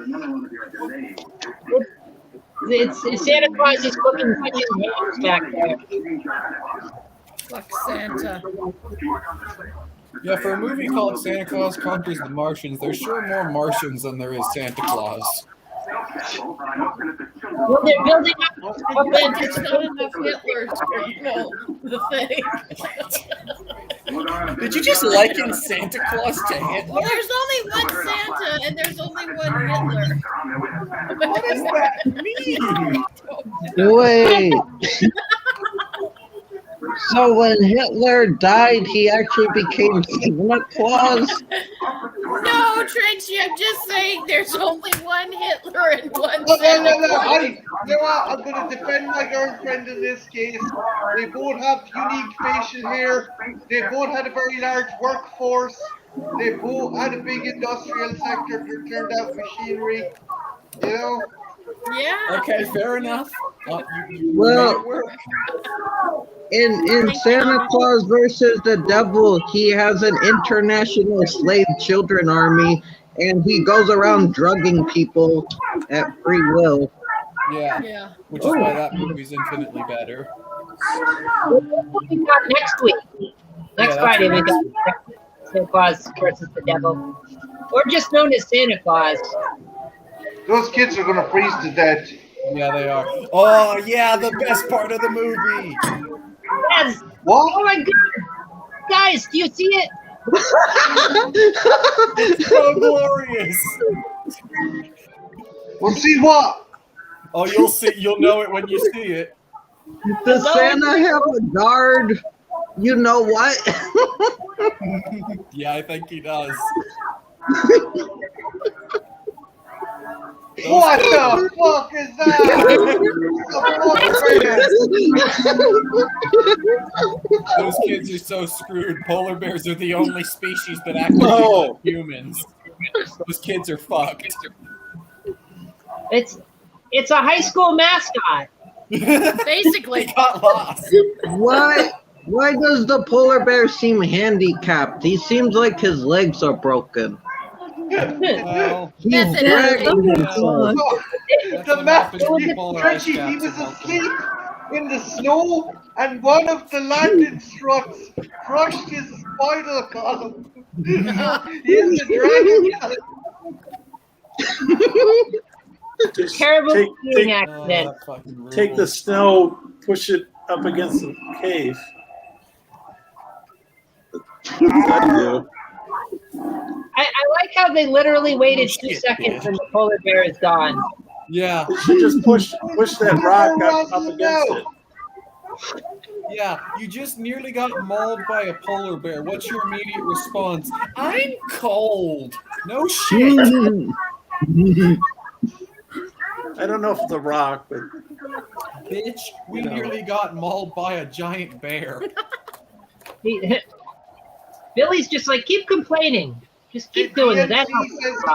It's Santa Claus is cooking fucking hams back there. Fuck Santa. Yeah, for a movie called Santa Claus Conquers the Martians, there's sure more Martians than there is Santa Claus. Well, they're building up. Then it's not enough Hitler to know the thing. Did you just liken Santa Claus to Hitler? Well, there's only one Santa and there's only one Hitler. What does that mean? Wait. So when Hitler died, he actually became Santa Claus? No, Tracy, I'm just saying there's only one Hitler and one No. Santa Claus. You know what? I'm going to defend my girlfriend in this case. They both have unique facial hair. They both had a very large workforce. They both had a big industrial sector that turned out machinery. You know? Yeah. Okay, fair enough. You Well, made it work. in Santa Claus versus the Devil, he has an international slave children army, and he goes around drugging people at free will. Yeah. Which is why that movie's infinitely better. What we got next week? Next Friday we got Santa Claus versus the Devil, or just known as Santa Claus. Those kids are going to freeze to death. Yeah, they are. Oh, yeah, the best part of the movie. Yes. What? Oh my god, guys, do you see it? It's so glorious. We'll see what? Oh, you'll see. You'll know it when you see it. Does Santa have a guard? You know what? Yeah, I think he does. What the fuck is that? Those kids are so screwed. Polar bears are the only species that act like humans. Those kids are fucked. It's a high school mascot. Basically. They got lost. Why does the polar bear seem handicapped? He seems like his legs are broken. Well, He's dragging himself. The Frenchie, he was asleep in the snow, and one of the landing struts crushed his spinal column. He's a dragon. Terrible skiing accident. Take the snow, push it up against the cave. I like how they literally waited 2 seconds and the polar bear is gone. Yeah. You should just push that rock up against it. Yeah, you just nearly got mauled by a polar bear. What's your immediate response? I'm cold. No shit. I don't know if it's a rock, but Bitch, we nearly got mauled by a giant bear. Billy's just like, keep complaining. Just keep doing it. That's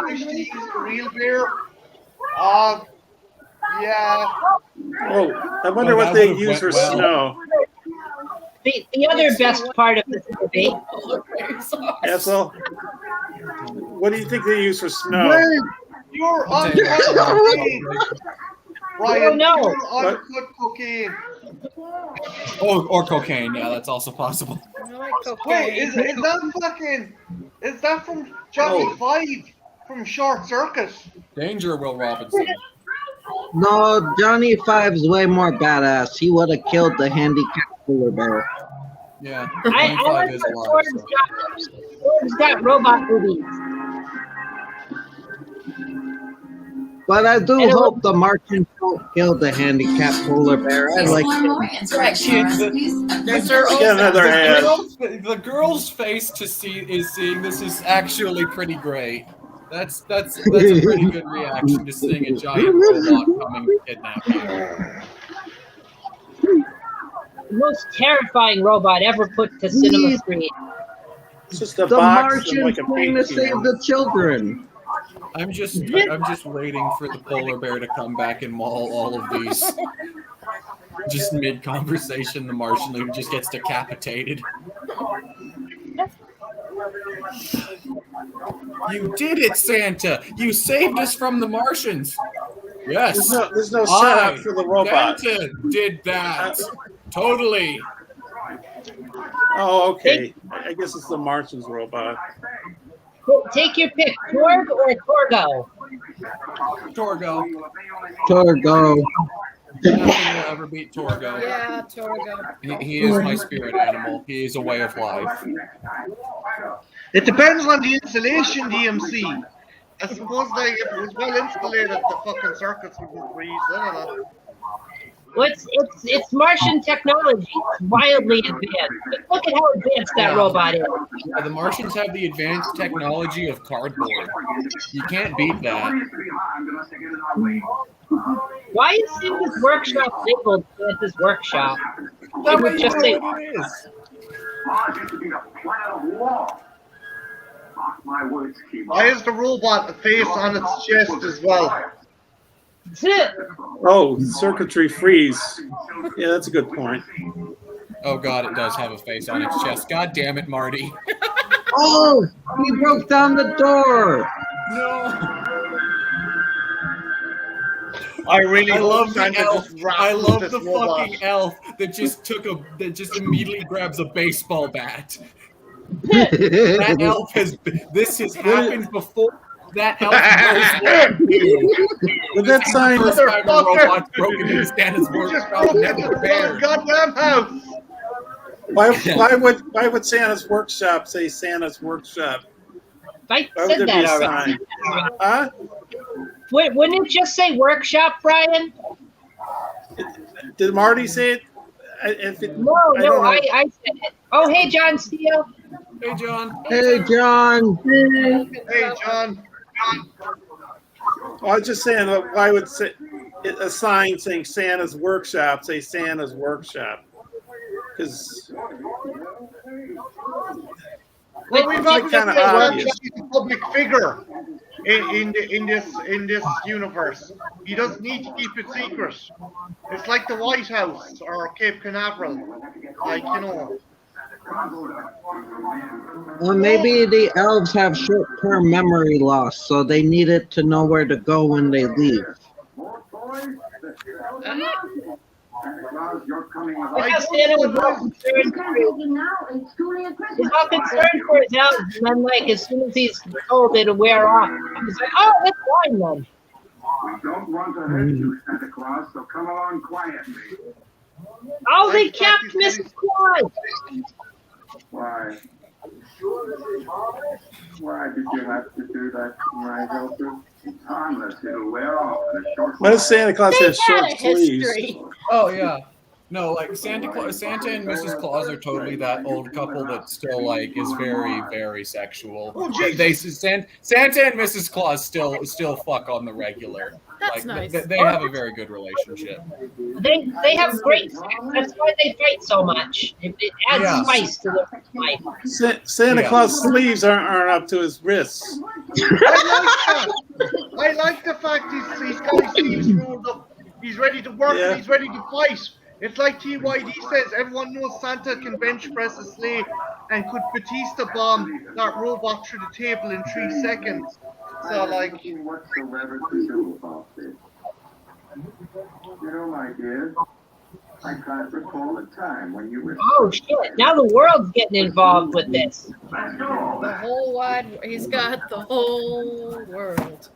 he's a real bear. Yeah. Oh, I wonder what they use for snow. The other best part of this movie. Ethel, What do you think they use for snow? Wait, you're on cocaine. Ryan, no. you're on cocaine. Or cocaine. Yeah, that's also possible. I like Wait, cocaine. is that from Johnny Five from Short Circuit? Danger, Will Robinson. No, Johnny Five's way more badass. He would have killed the handicapped polar bear. Yeah, I 25 like is that alive. Ford's got robot movies. But I do And it hope the Martians don't kill the handicapped polar bear. I like Yes, sir. Get another ad. The girl's face is seeing this is actually pretty great. That's a pretty good reaction to seeing a giant robot coming to kidnap you. The most terrifying robot ever put to cinema screen. It's just a the box Martians and like a trying to paint save can. the children. I'm just waiting for the polar bear to come back and maul all of these. Just mid-conversation, the Martian just gets decapitated. You did it, Santa! You saved us from the Martians! Yes! There's no setup for the robot. Santa did that! Totally! Oh, okay. I guess it's the Martians robot. Take your pick, Torg or Torgo? Torgo. Torgo. Nothing will ever beat Torgo. Yeah, Torgo. He is my spirit animal. He is a way of life. It depends on the installation, DMC. I suppose if it was well insulated, the fucking circuits wouldn't freeze. I don't know. Well, it's Martian technology. It's wildly advanced. But look at how advanced that robot is. The Martians have the advanced technology of cardboard. You can't beat that. Why is Santa's workshop labeled Santa's workshop? That It would just say it is. Why is the robot a face on its chest as well? Oh, circuitry freeze. Yeah, that's a good point. Oh god, it does have a face on its chest. God damn it, Marty. Oh, he broke down the door. No. I really I love the Santa elf. just wrapped I love this the robot. fucking elf that just immediately grabs a baseball bat. That elf has happened before. That elf knows what to do. But that sign, First time a robot's broken into Santa's workshop, never prepared. Goddamn house. why would Santa's workshop say Santa's workshop? I Why would said there be that a already. sign? Huh? Wouldn't it just say workshop, Brian? Did Marty say it? No, I said it. Oh, hey, John Steele. Hey, John. Hey, John. Hey, John. I was just saying, why would a sign saying Santa's workshop say Santa's workshop? Because Well, we've It's obviously kinda said obvious. Workshop is a public figure in this universe. He doesn't need to keep it secret. It's like the White House or Cape Canaveral. Like, you know. Well, maybe the elves have short-term memory loss, so they needed to know where to go when they leave. I guess Santa was all concerned for his elves, and then, like, as soon as he's told it'll wear off, he's like, oh, that's fine then. We don't want to hurt you, Santa Claus, so come along quietly. Oh, they kept Mrs. Claus. Why? Why did you have to do that, my helper? It's harmless. It'll wear off in a short what if Santa Claus has They've short had a sleeves? history. Oh yeah. No, like Santa and Mrs. Claus are totally that old couple that still like is very, very sexual. Santa and Mrs. Claus still fuck on the regular. That's like, nice. They have a very good relationship. They have great sex. That's why they fight so much. It adds spice to their life. Santa Claus sleeves aren't up to his wrists. I like the fact he's got his sleeves rolled up. He's ready to work. Yeah. He's ready to fight. It's like TYD says, everyone knows Santa can bench press a sleigh and could Batista bomb that robot through the table in 3 seconds. So, like... Nothing whatsoever to do about this. You know, my dear, I can't recall a time when you were... Oh shit! Now the world's getting involved with this. The whole wide. He's got the whole world.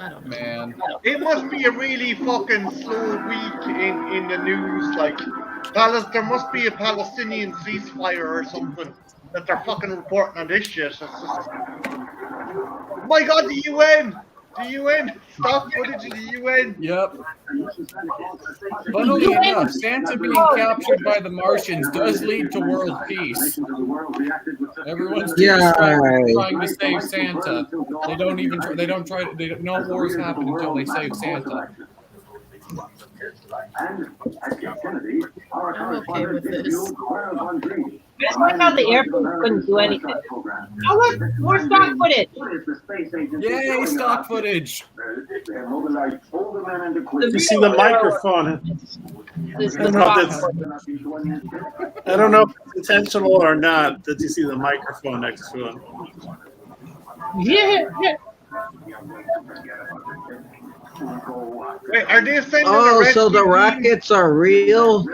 I don't know. Man. It must be a really fucking slow week in the news. Like, there must be a Palestinian ceasefire or something that they're fucking reporting on this shit. It's just... Oh my god, the UN! The UN! Stock footage of the UN! Yep. Funnily enough, Santa being captured by the Martians does lead to world peace. Everyone's too distracted trying to save Santa. They don't even. No wars happen until they save Santa. I'm okay with this. Just like how the Air Force couldn't do anything. Oh look, more stock footage. Yay, stock footage! You see the microphone. I don't know if it's intentional or not that you see the microphone next to him. Yeah. Wait, are they sending Oh, a so the rockets are real?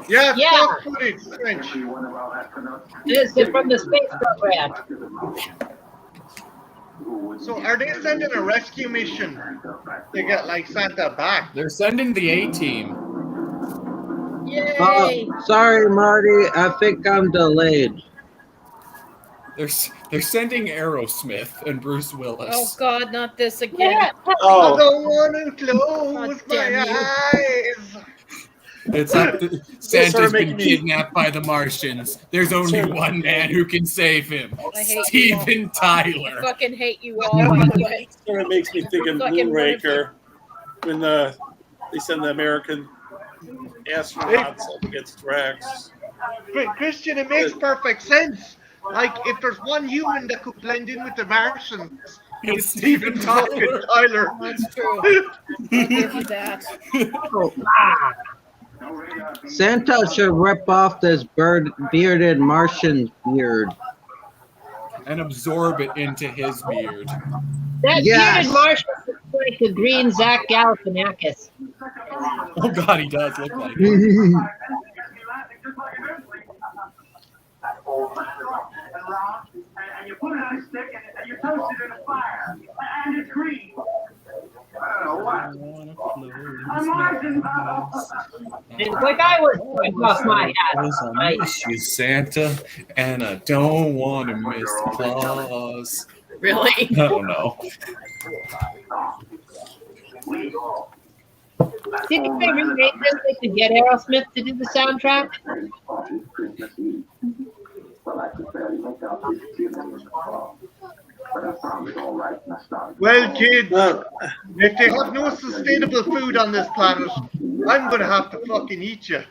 Yeah, Yeah. stock footage, French. This is from the space program. So are they sending a rescue mission to get like Santa back? They're sending the A-team. Yay! Sorry, Marty. I think I'm delayed. They're sending Aerosmith and Bruce Willis. Oh God, not this again. I Oh, don't want to close God my damn you. eyes. It's like Santa's making been me- kidnapped by the Martians. There's only one man who can save him. I hate Steven I Tyler. fucking hate you all, by the way. sort of makes me think of Fucking Moonraker when they send the American astronauts up against Rex. Christian, it makes perfect sense. Like, if there's one human that could blend in with the Martians, It's Steven Tyler. Tyler. That's true. I'll give you that. Santa should rip off this bearded Martian beard. And absorb it into his beard. That Yes. bearded Martian looks like a green Zach Galifianakis. Oh God, he does look like it. And you put it on a stick and you toast it in a fire. And it's green. I don't know what. A Martian. It's like I was across my hat. I miss you, Santa, and I don't want to miss Claus. Really? I don't know. Didn't they remake this? They could get Aerosmith to do the soundtrack. Well, kids, if they have no sustainable food on this planet, I'm gonna have to fucking eat you.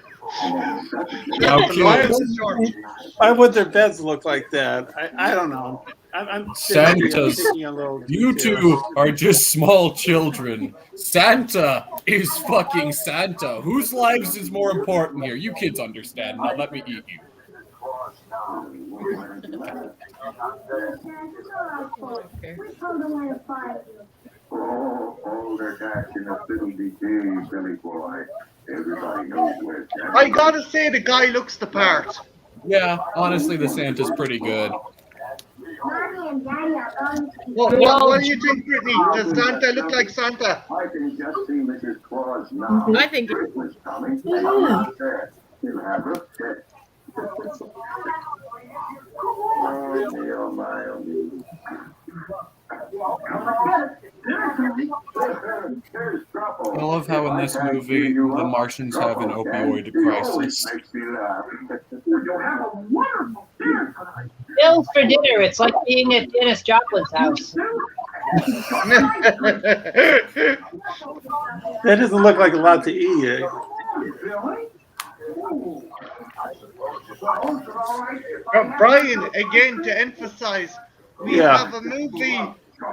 Why would their beds look like that? I don't know. I'm Santa's. thinking a little You two are just small children. Santa is fucking Santa. Whose lives is more important here? You kids understand. Now let me eat you. I gotta say, the guy looks the part. Yeah, honestly, the Santa's pretty good. What do you think, Brittany? Does Santa look like Santa? I can just see Mrs. Claus now. I think Christmas coming. Yeah. He'll have a fit. Oh, my, oh, me. I love how in this movie the Martians have an opioid crisis. Bills for dinner. It's like being at Dennis Joplin's house. That doesn't look like a lot to eat. Eh? Brian, again, to emphasize, we Yeah. have a movie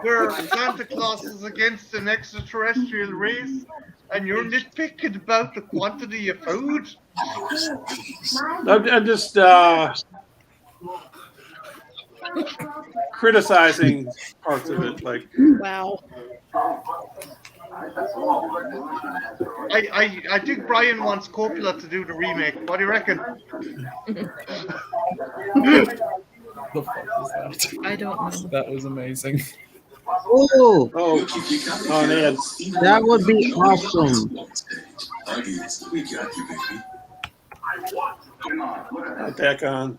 where Santa Claus is against an extraterrestrial race, and you're nitpicking about the quantity of food. I'm just criticizing parts of it, like Wow. I think Brian wants Coppola to do the remake. What do you reckon? The fuck is that? I don't know. That was amazing. Ooh, oh, man. that would be awesome. We got you, baby. Attack on.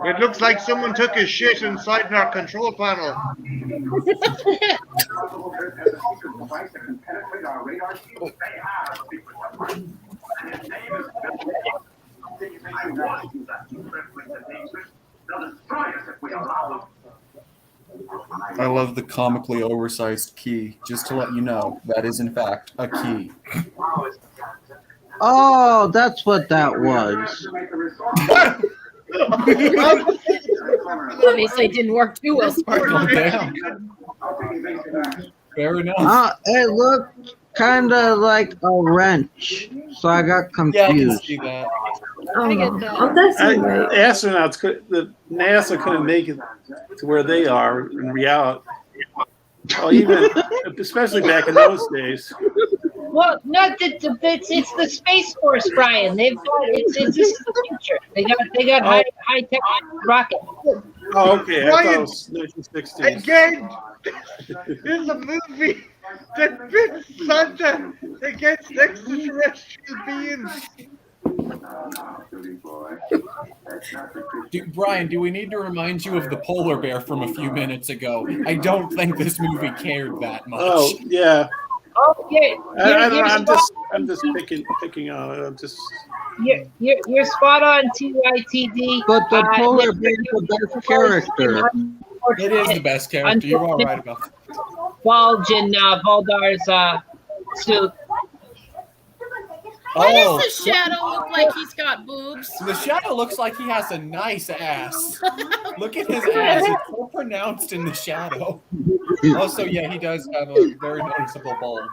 It looks like someone took a shit inside our control panel. I love the comically oversized key. Just to let you know, that is in fact a key. Oh, that's what that was. Obviously, it didn't work too well. Oh, damn. Fair enough. It looked kind of like a wrench, so I got Yeah, I can confused. see that. I get that. Oh, that's right. Astronauts the NASA couldn't make it to where they are in reality. Oh, even especially back in those days. Well, no, it's the Space Force, Brian. They've got this is the future. They got high tech rocket. Oh, okay. I thought it Brian, was 1960s. again, there's a movie that fits Santa against extraterrestrial beings. Brian, do we need to remind you of the polar bear from a few minutes ago? I don't think this movie cared that much. Oh, yeah. Oh, I'm just picking on it. I'm just. You're spot on, TYTD. But the polar bear's the best character. It is the best character. You are right about that. Bulge in Voldar's suit. Why Oh, does the shadow look like he's got boobs? the shadow looks like he has a nice ass. Look at his ass. It's so pronounced in the shadow. Also, yeah, he does have a very noticeable bulge.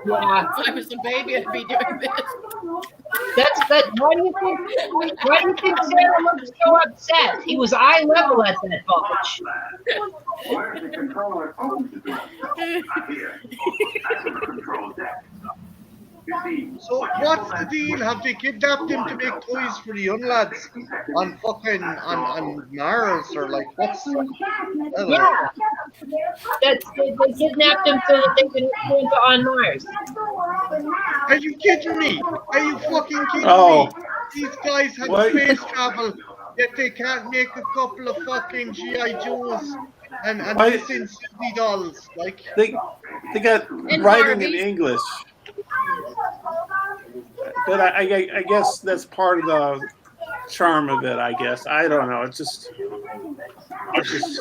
Yeah, If I was a baby, I'd be doing this. that. Why do you think Santa looks so upset? He was eye level at that bulge. Where's the controller supposed to be? Not here. That's in the control deck. You see, So what's the deal? Have they kidnapped him to make toys for the young lads on fucking on Mars or like what's? Yeah, they kidnapped him so that they can go into on Mars. Are you kidding me? Are you fucking kidding Oh. me? These guys have What? space travel, yet they can't make a couple of fucking G.I. Joes and Why- missing Sydney dolls. Like, They got And writing in Barbies. English, but I guess that's part of the charm of it. I guess I don't know. It's just.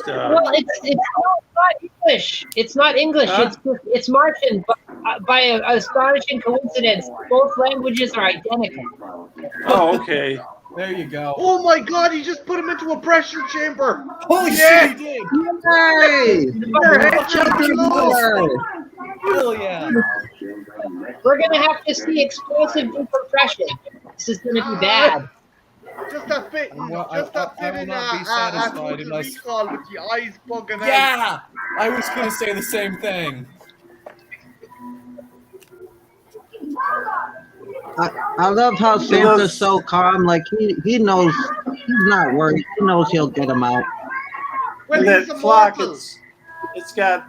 Well, it's not English. It's not English. Huh? It's Martian. But by an astonishing coincidence, both languages are identical. Oh, okay. There you go. oh my god, he just put him into a pressure chamber. Holy Yeah. shit, he did! Hey! Your head should be low. Hell yeah! We're gonna have to see explosive decompression. This is gonna be bad. Just a fit, Well, just a I fit will in not be satisfied Total unless- Recall with the eyes bugging out. Yeah! I was gonna say the same thing. I love how Santa's so calm. Like he knows he's not worried. He knows he'll get him out. Well, And that he's clock, immortal. it's got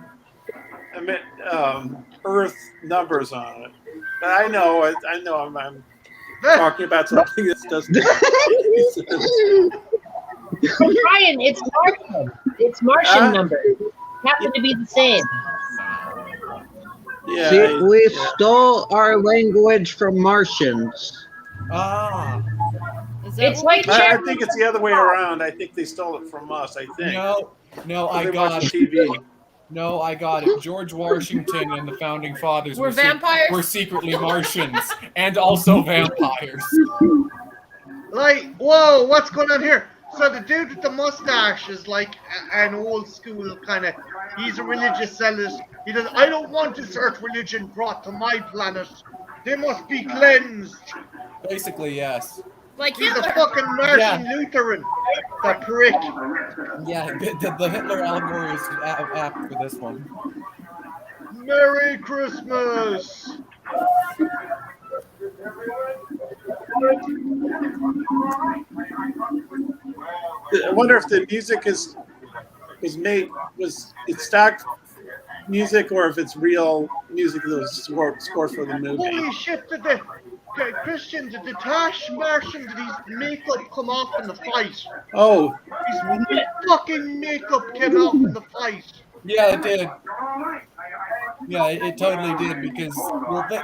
Earth numbers on it. But I know I'm talking about something that doesn't. But Brian, it's Martian. It's Martian numbers. Happen to be the same. Yeah, See, we stole our language from Martians. Ah. Is that It's what like we I Jack- think it's the other way around. I think they stole it from us. I think. No, I They got watch it. TV. No, I got it. George Washington and the founding fathers Were vampires? were secretly Martians and also vampires. Like, whoa, what's going on here? So the dude with the mustache is like an old school kind of. He's a religious zealot. He does. I don't want this earth religion brought to my planet. They must be cleansed. Basically, yes. Like He's a Hitler. fucking Martian Lutheran. The prick. Yeah, the Hitler allegory is apt for this one. Merry Christmas. I wonder if the music is it's stock music or if it's real music that was scored for the movie. Holy shit! Christian, did the Tash Martian, did his makeup come off in the fight? Oh, His fucking makeup came off in the fight. Yeah, it did. Yeah, it totally did because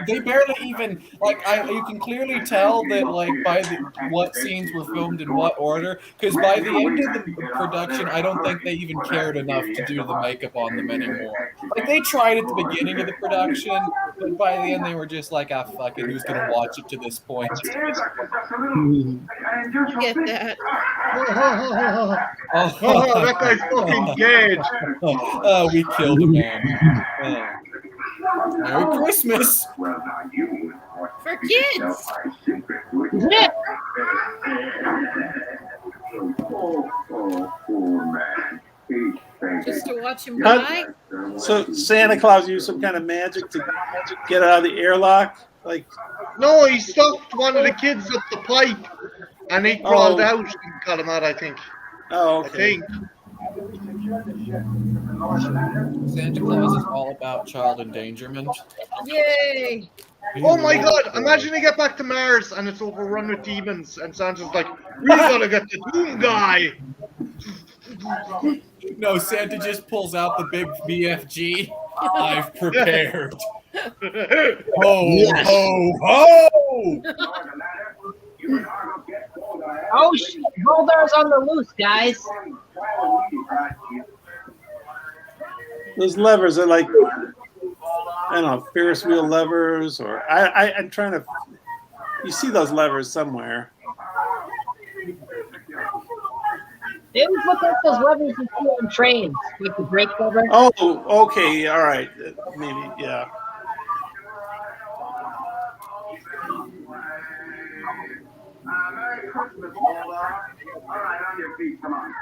they barely even you can clearly tell that by what scenes were filmed in what order because by the end of the production I don't think they even cared enough to do the makeup on them anymore. Like they tried at the beginning of the production, but by the end they were just like, ah, fuck it, who's gonna watch it to this point? Get that. Oh, that guy's fucking dead. Oh, we killed a man. Merry Christmas! For kids! Yeah. Just to watch him die? So Santa Claus used some kind of magic to get out of the airlock? Like No, he stuffed one of the kids up the pipe and he crawled out and got him out, I think. Oh, I okay. think. Santa Claus is all about child endangerment. Yay! Oh my god, imagine they get back to Mars and it's overrun with demons and Santa's like, we gotta get the Doom guy. No, Santa just pulls out the big BFG. I've prepared. Ho, Yes. ho, ho! Oh, Goldar's on the loose, guys. Those levers are like, I don't know, Ferris wheel levers, or I'm trying to. You see those levers somewhere? They always look like those levers you see on trains, like the brake lever. Oh, okay, all right, maybe, yeah. Merry Christmas, Waldo. All right, on your feet, come on.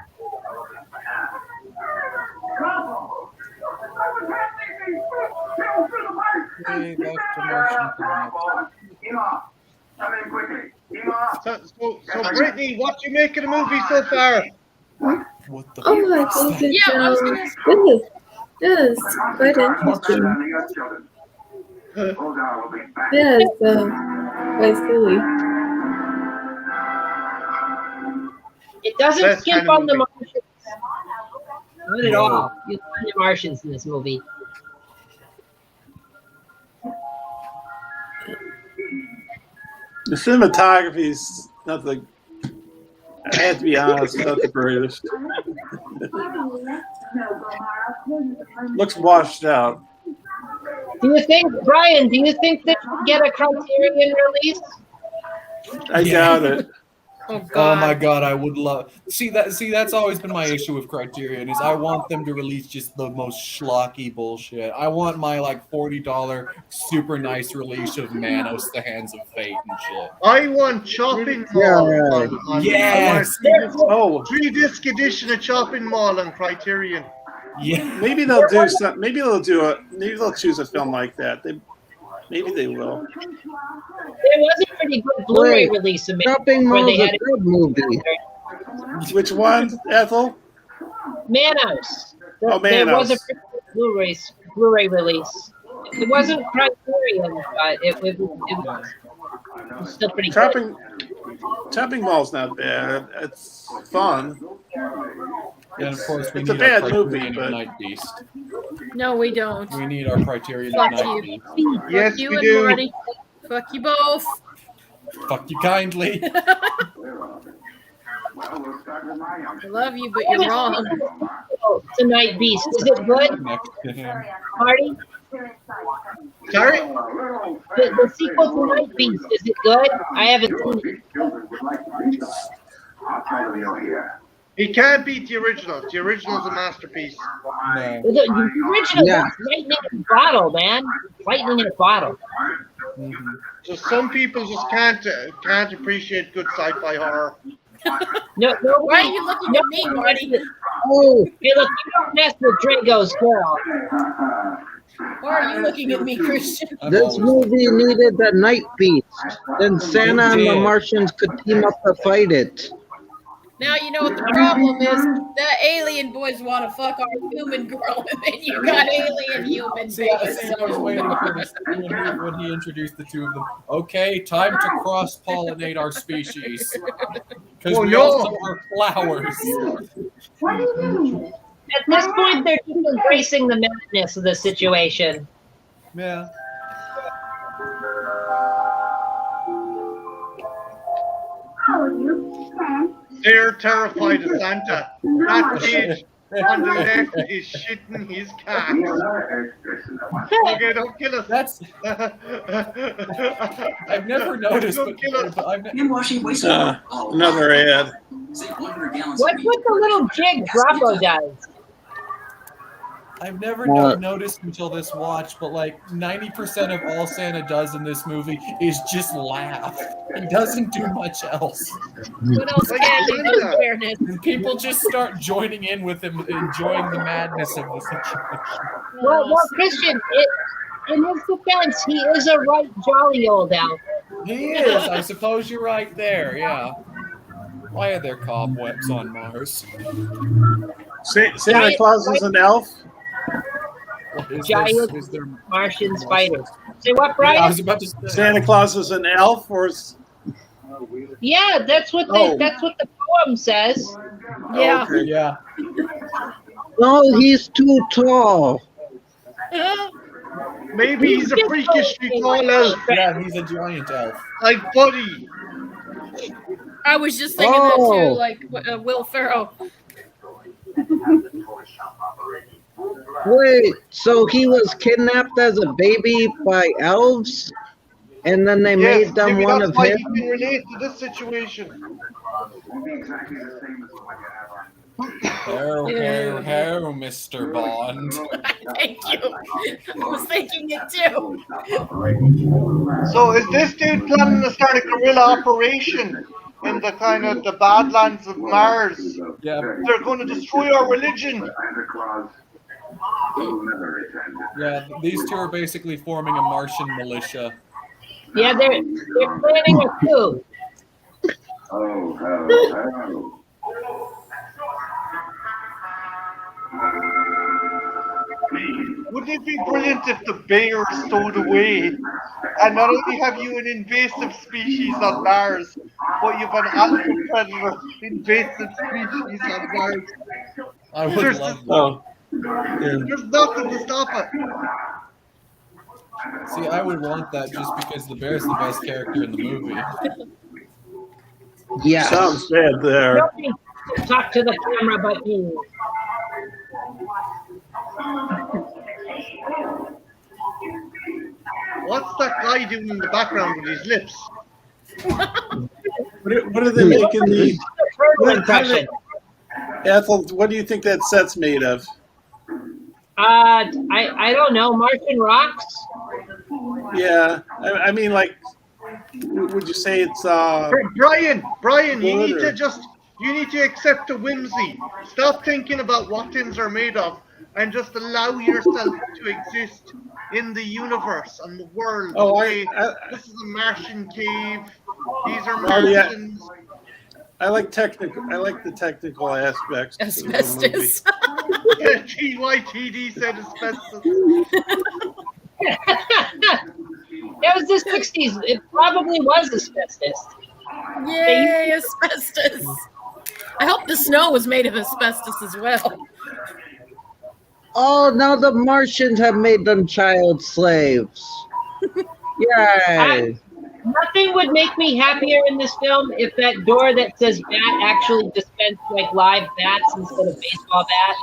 Hey, that's the Martian planet. Team off. Come in quickly. Team off. So Brittany, what you make of the movie so far? What the Oh, I fuck? think it's Yeah, I was gonna- goodness. Yes, quite interesting. Waldo will be back. Yeah, it's quite silly. It doesn't Best skimp kind of on the movie. Martians. Not at all. You find the Martians in this movie. The cinematography is not the. I have to be honest, not the greatest. Looks washed out. Do you think, Brian? Do you think they should get a Criterion release? I doubt it. Oh, Oh God. my god, I would love. See, that's always been my issue with Criterion is I want them to release just the most schlocky bullshit. I want my $40 super nice release of Manos: The Hands of Fate and shit. I want Chopping Yeah, Mall. right. on Yes. Oh, 3-disc edition of Chopping Mall on Criterion. Yeah. maybe they'll do some. Maybe they'll choose a film like that. Maybe they will. There was a pretty good Blu-ray release of it. Shopping where Mall's they a had good movie. Which one, Ethel? Manos. Oh, There was a Manos. pretty good Blu-ray release. It wasn't Criterion, but it was still pretty good. Chopping Mall's not bad. It's fun. And of course, we It's a need our bad movie, Criterion but- of Night Beast. No, we don't. We need our Criterion of Fuck Night you. Beast. Yes, Fuck you we and do. Marty. Fuck you both. Fuck you kindly. I love you, but you're wrong. Oh, Tonight Beast. Is it good, Next to him. Marty? Sorry? The sequel to Night Beast, is it good? I haven't seen it. I'll tell them you're here. He can't beat the original. The original's a masterpiece. No. The original Yeah. was lightning in a bottle, man. Lightning in a bottle. Mhm. Just some people just can't appreciate good sci-fi horror. No, Why are you looking at me, Marty? Oh, Hey, look, you don't mess with Drago's girl. Why are you looking at me, Christian? I'm this always movie needed a night beast. Then Santa and the did. Martians could team up to fight it. Now you know what the problem is. The alien boys want to fuck our human girl, and then you got alien human See, I babies. was waiting for this when he introduced the two of them. Okay, time to cross-pollinate our species. Because Oh, we no. also are flowers. What are you doing? At this point, they're just embracing the madness of the situation. Yeah. How are you, Sam? They're terrified of Santa. That kid on the left is shitting his cat. Okay, don't kill us. That's I've never noticed, Don't kill us. but I've Hand washing waste Another ad. Save 100 gallons. What's with the little jig Bravo does? I've never noticed until this watch, but like 90% of all Santa does in this movie is just laugh. He doesn't do much else. What else can you do, fairness? And people just start joining in with him, enjoying the madness of the situation. Well, Christian, in his defense, he is a right jolly old elf. He is. I suppose you're right there. Yeah. Why are there cobwebs on Mars? Santa Claus is an elf. Giant Is there Martian spiders. Say what, Yeah, I Brian? was about to say. Santa Claus is an elf, or Yeah, that's what that's what the poem says. Yeah. Okay. Yeah. No, he's too tall. Maybe he's a freakishly tall elf, Yeah, he's a giant elf. like Buddy. I was just thinking that too, like Will Ferrell. Wait, so he was kidnapped as a baby by elves? And then they Yes, made them maybe one that's of why him? he can relate to this situation. Ho, Mr. Bond. Thank you. I was thinking it too. So is this dude planning to start a guerrilla operation in the kind of the Badlands of Mars? Yeah. They're going to destroy our religion. Yeah, these two are basically forming a Martian militia. Yeah, they're planning a coup. Wouldn't it be brilliant if the bear stowed away and not only have you an invasive species on Mars, but you've an alpha predator invasive species on Mars? I would There's love that. Oh, There's nothing to stop it. See, I would want that just because the bear's the best character in the movie. Yes. sounds bad there. Nobody can talk to the camera but you. What's that guy doing in the background with his lips? What are they making the Turtle impression. Ethel? What do you think that set's made of? I don't know. Martian rocks. Yeah, I mean, like, would you say it's Brian, you need Water. to accept the whimsy. Stop thinking about what things are made of and just allow yourself to exist in the universe and the world. Oh, Okay? I This is a Martian cave. These are Oh, yeah. Martians. I like the technical aspects. of the movie. Asbestos. TYTD said asbestos. It was the 60s. It probably was asbestos. Yay, asbestos. I hope the snow was made of asbestos as well. Oh, now the Martians have made them child slaves. Yay. Nothing would make me happier in this film if that door that says bat actually dispensed like live bats instead of baseball bats.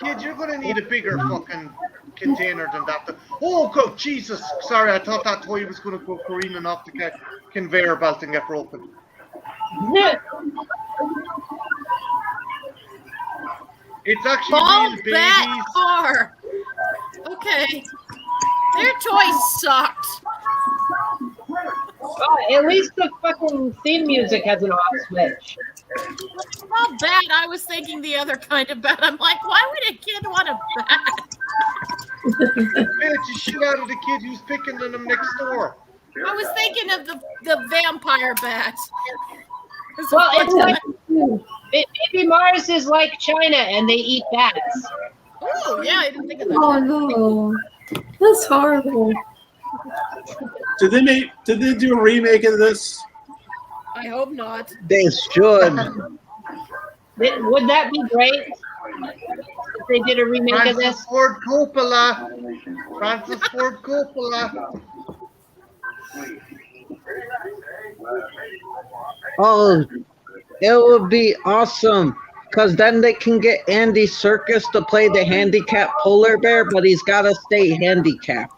Kid, you're gonna need a bigger fucking container than that. Oh, God, Jesus! Sorry, I thought that toy was gonna go careening off the conveyor belt and get broken. It's actually Bald real bat babies. car. Okay. Their toys sucked. Oh, at least the fucking theme music has an off switch. Well, bat, I was thinking the other kind of bat. I'm like, why would a kid want a bat? It scared the shit out of the kid who's picking on them next door. I was thinking of the vampire bat. Well, it's like maybe Mars is like China and they eat bats. Oh, yeah, I didn't think of that. Oh no, that's horrible. Did they do a remake of this? I hope not. They should. Would that be great if they did a remake of this? Francis Ford Coppola. Francis Ford Coppola. Oh, it would be awesome. Because then they can get Andy Serkis to play the handicapped polar bear, but he's got to stay handicapped.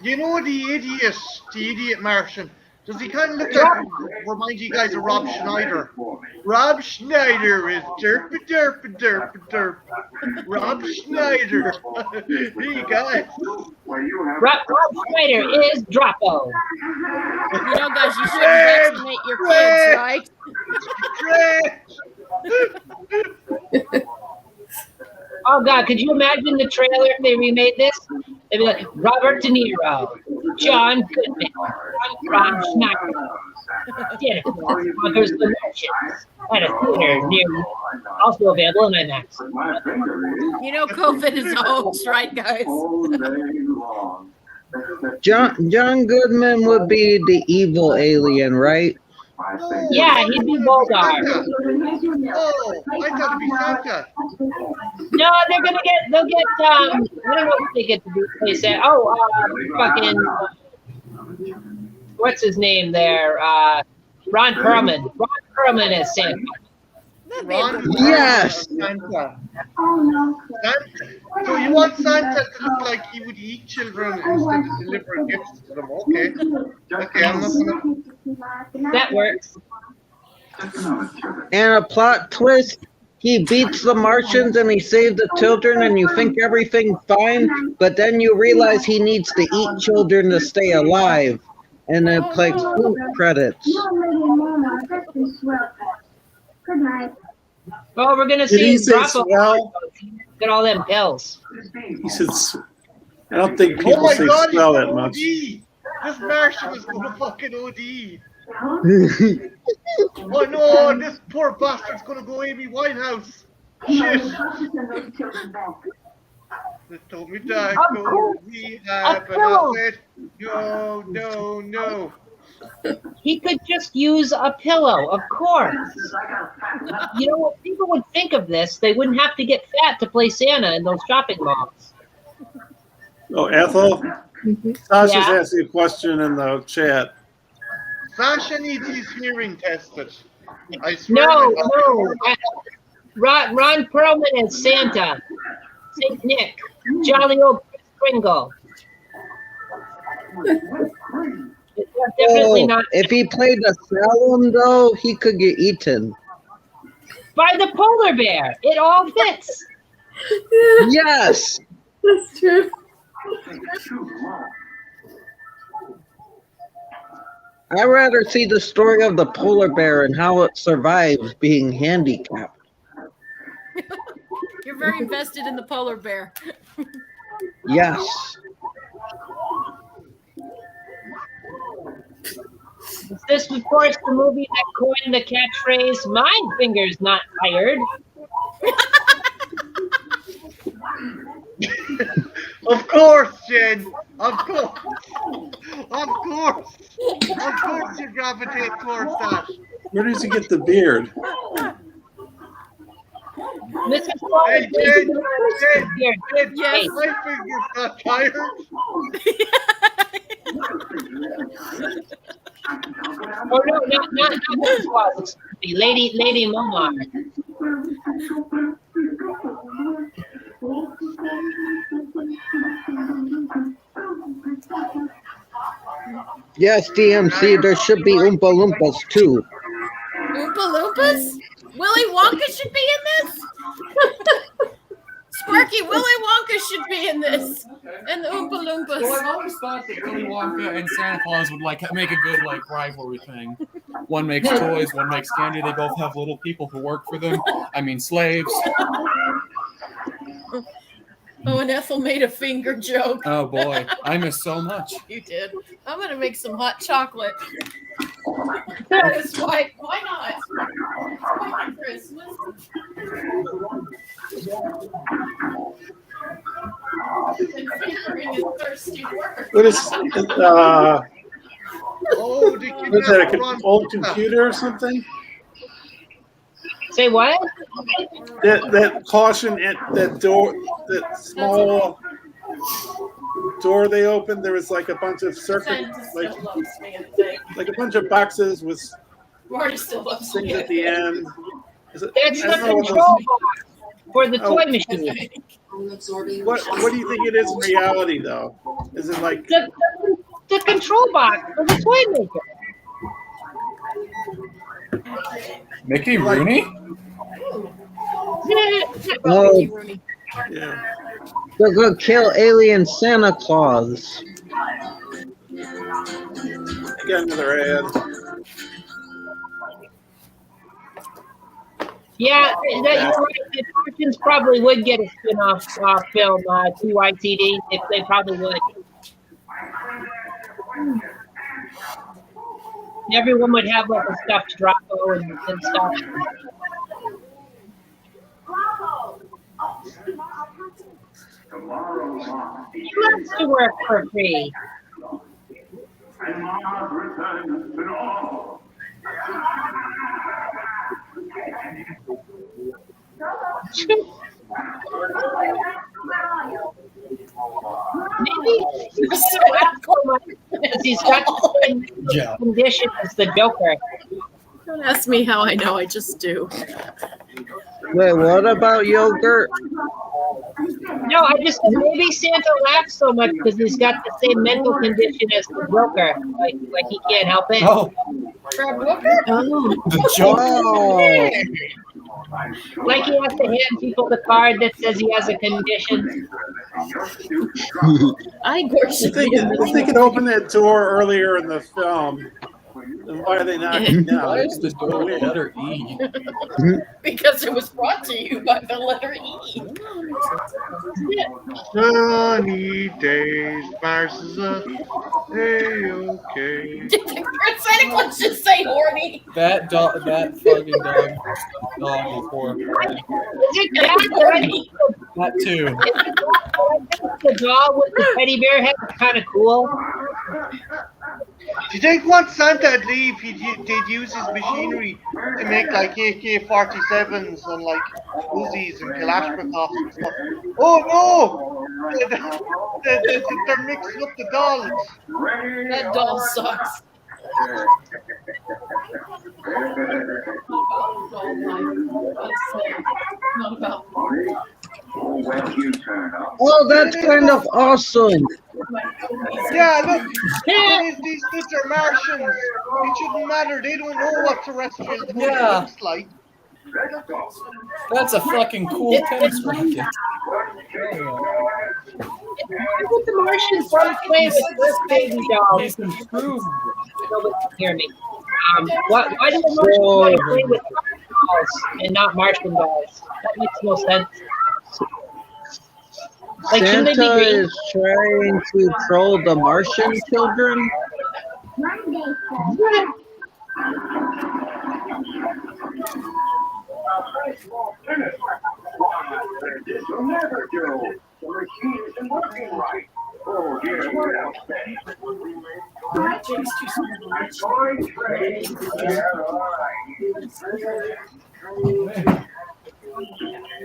You know the idiot Martian. Does he kind of look like, remind you guys of Rob Schneider? Rob Schneider is derp. Rob Schneider. Hey guys. Rob Schneider is Droppo. You know, guys, you shouldn't vaccinate your kids, right? Oh God, could you imagine the trailer if they remade this? They'd be like Robert De Niro, John Goodman, Rob Schneider, Santa Claus conquers the Martians at a theater near you. Also available in IMAX. You know, COVID is a hoax, right, guys? John Goodman would be the evil alien, right? Yeah, he'd be Boldar. Oh, I thought it'd be Santa. No, they'll get I don't know what they get to do. They say, fucking, what's his name there? Ron Perlman. Ron Perlman is Santa. Yes. Santa. So you want Santa to look like he would eat children instead of delivering gifts to them? Okay. Okay, I'm not gonna. That works. And a plot twist, he beats the Martians and he saves the children and you think everything's fine, but then you realize he needs to eat children to stay alive. And it plays credits. Good night. Well, we're gonna Did he see say Droppo swell? get all them pills. He said, I don't think people Oh my say God, swell he's that gonna much. OD. This Martian is gonna fucking OD. Oh no, this poor bastard's gonna go Amy Winehouse. Shit. They told me to go rehab, and I said, no. He could just use a pillow, of course. You know what? People would think of this. They wouldn't have to get fat to play Santa in those shopping malls. Oh, Ethel? Sasha's Yeah. asking a question in the chat. Sasha needs his hearing tested. I swear. No. Ron Perlman is Santa. Saint Nick. Jolly old Pringle. Definitely not. If he played a Salem, though, he could get eaten. By the polar bear. It all fits. Yes. That's true. I'd rather see the story of the polar bear and how it survives being handicapped. You're very invested in the polar bear. Yes. This, of course, the movie that coined the catchphrase, "My finger's not tired." Of course, Jen. Of course. Of course. Of course you gravitate towards that. Where does he get the beard? Mrs. Claus Hey, Jen. Jen, Yes. my finger's not tired. Oh no, not Mrs. Claus. Lady Momar. Yes, DMC, there should be Oompa Loompas too. Oompa Loompas? Willy Wonka should be in this? Sparky, Willy Wonka should be in this. And the Oompa Loompas. Well, I've always thought that Willy Wonka and Santa Claus would like make a good like rivalry thing. One makes toys, one makes candy. They both have little people who work for them. I mean, slaves. Oh, and Ethel made a finger joke. Oh boy, I miss so much. You did. I'm gonna make some hot chocolate. That's why not? Why Christmas? And fingering is thirsty work. What is Oh, they what is that, an old computer or something? Say what? That caution at that door, that small door they opened, there was like a bunch of circuit, like a bunch of boxes with Marty still loves things me. at the end. Is it, That's I the don't know what control those- box for the toy Oh. machine. What do you think it is in reality, though? Is it like The control box for the toy maker. Mickey Rooney? Oh, yeah? they're gonna kill alien Santa Claus. Got another ad. Yeah, you're right. The Martians probably would get a spin-off film to YTD. If they probably would. Everyone would have like a stuffed Draco and stuff. He loves to work for free. Maybe he's got the same condition as the Joker. Don't ask me how I know, I just do. Wait, what about yogurt? No, I just maybe Santa laughs so much because he's got the same mental condition as the Joker. Like he can't help it. Oh, Brad Booker? the joke. Oh, Like he has to hand people the card that says he has a condition. I think we're If they could open that door earlier in the film, then why are they not now? Why is the door the letter E? because it was brought to you by the letter E. Sunny days, Mars is a hey-okay. Did Santa Claus just say horny? That dog, that fucking dog before. Is it that? That too. The doll with the teddy bear head is kind of cool. Do you think once Santa'd leave, they'd use his machinery to make like AK-47s and like Uzis and Kalashnikovs and stuff? Oh no! They're mixing up the dolls. That doll sucks. Not about oh, that's kind of awesome. Yeah, look, these kids are Martians. It shouldn't matter. They don't know what terrestrial looks like. That's a fucking cool tennis racket. Why would the Martians want to play with this baby doll? He's improved. Nobody can hear me. Why do the Martians want to play with dolls and not Martian dolls? That makes no sense. Like, shouldn't they be Santa green? is trying to troll the Martian children.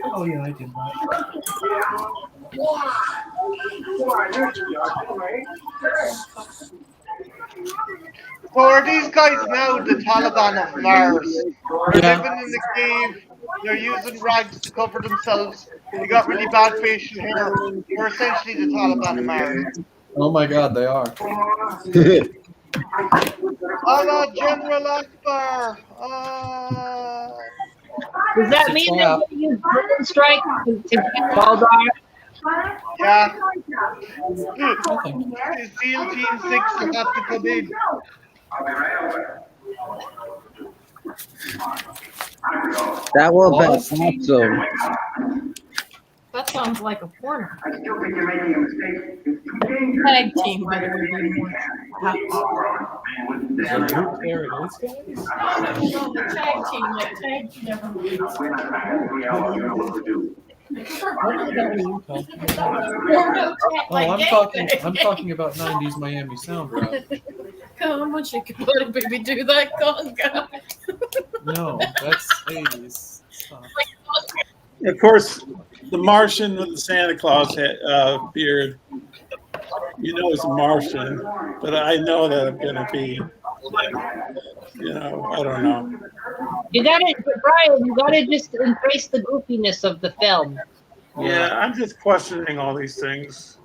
Oh yeah, I did that. So are these guys now the Taliban of Mars? They're Yeah. living in the cave. They're using rags to cover themselves. They got really bad facial hair. They're essentially the Taliban of Mars. Oh my god, they are. Allah General Akbar. Does that It's a mean trap. that we use drone strike to get Baldar? Yeah. Nothing. SEAL Team 6 will have to come in. That will be Claus team? awesome. That sounds like a porno. I still think you're making a mistake. It's too dangerous. Tag team, but it would be more house. There it is, guys. No, the tag team, like tag team, never mind. We're not back in 3 hours. You know what to do. What the hell are you talking about? Porno tag, Oh, like I'm talking about 90s Miami sound rap. Come on, shake your body, baby, do that conga. No, that's 80s. Stop. Of course, the Martian with the Santa Claus beard. You know it's a Martian, but I know that I'm going to be, I don't know. You gotta, Brian, you gotta just embrace the goofiness of the film. Yeah, I'm just questioning all these things.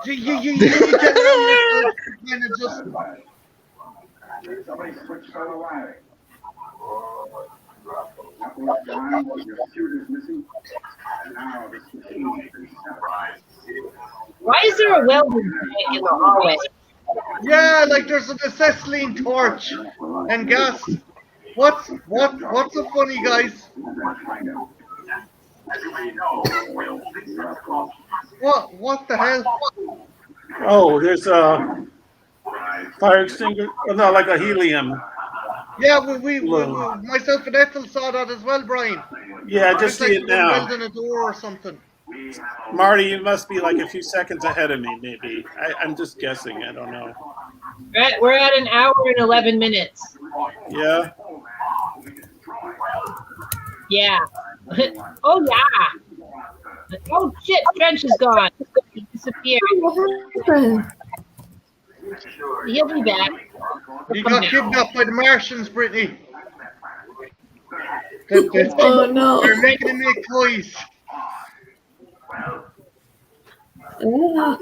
You kind of just. Somebody switched on the wiring. Nothing's gone, your computer's missing. And now this machine has been separated. Why is there a welding in the hallway? Yeah, like there's an acetylene torch and gas. What's so funny, guys? What the hell? Oh, there's a fire extinguisher. Oh, no, like a helium. Yeah, we myself and Ethel saw that as well, Brian. Yeah, I just see it now. Building a door or something. Marty, you must be like a few seconds ahead of me, maybe. I'm just guessing. I don't know. We're at an hour and 11 minutes. Yeah. Yeah. Oh, yeah. Oh, shit. Trench is gone. He disappeared. He'll be back. He got kidnapped by the Martians, Brittany. Oh no. They're making him make toys. Oh,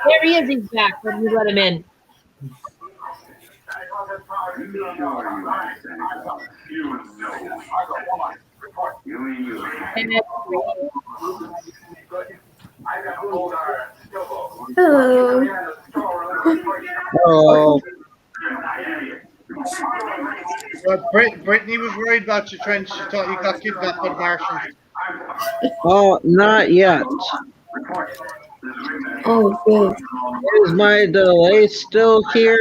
there he is. He's back. Let me let him in. Hello. Oh, But Brittany was worried about you, Trent. She thought you got kidnapped by the Martians. oh, not yet. Oh, good. Is my delay still here?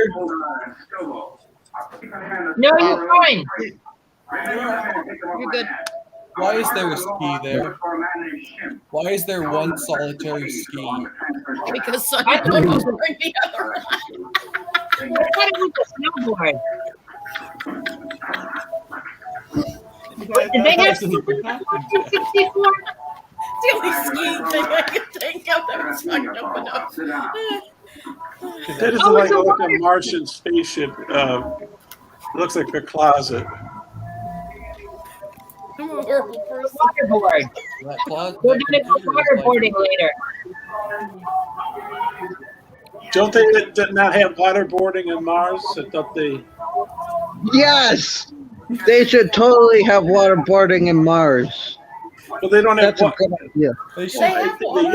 No, you're fine. You're good. Why is there a ski there? Why is there one solitary ski? Because Sonny don't know to bring the other one. I thought it was a snowboard. Did they have Super 64? It's the only skiing thing I can think of that was fucked up enough. That is like a Martian spaceship. It looks like a closet. I'm a horrible person. Waterboard. That closet, We're that gonna go computer is like- waterboarding later. Don't they did not have waterboarding on Mars? I thought they. Yes! They should totally have waterboarding in Mars. Well, they don't have. That's a good idea. They should, They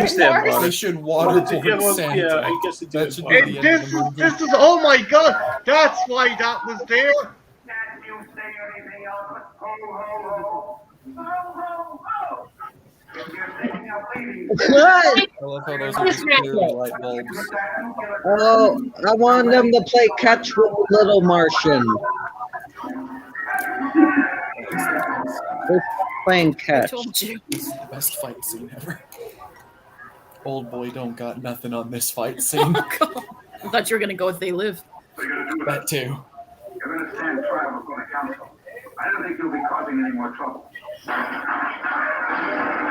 used to have they water. should Yeah, waterboard Santa. yeah, I guess it That did. should be the end of This the movie. is oh my god! That's why that was there. Can't you say anything else but ho, ho, ho? Ho, ho, ho! If you're thinking of leaving, What? I love how those are just clearly light bulbs. Oh, I want them to play catch with the little Martian. They're playing I catch. told you. This is the best fight scene ever. Old boy don't got nothing on this fight scene. I thought you were going to go with They Live. That too. you're going to stand trial before the council. I don't think you'll be causing any more trouble.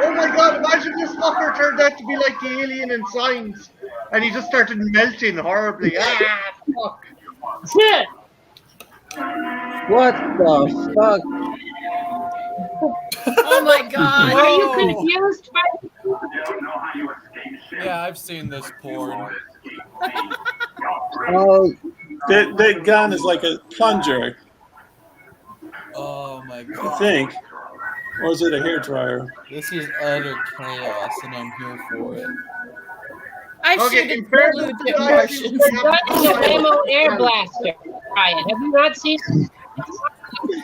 Oh my god! Imagine this fucker turned out to be like the alien in Signs, and he just started melting horribly. Ah, fuck! Shit. What the fuck? Oh my god. Are you Whoa. confused by You don't know how you escape shit. Yeah, I've seen this porn. You're Oh, That gun is like a plunger, Oh my I god. think. Or is it a hairdryer? This is utter chaos, and I'm here for it. I Okay, should in fairness include to the the Martians. ICs, we The gun is a have whammo air blaster. Ryan, have you not seen it?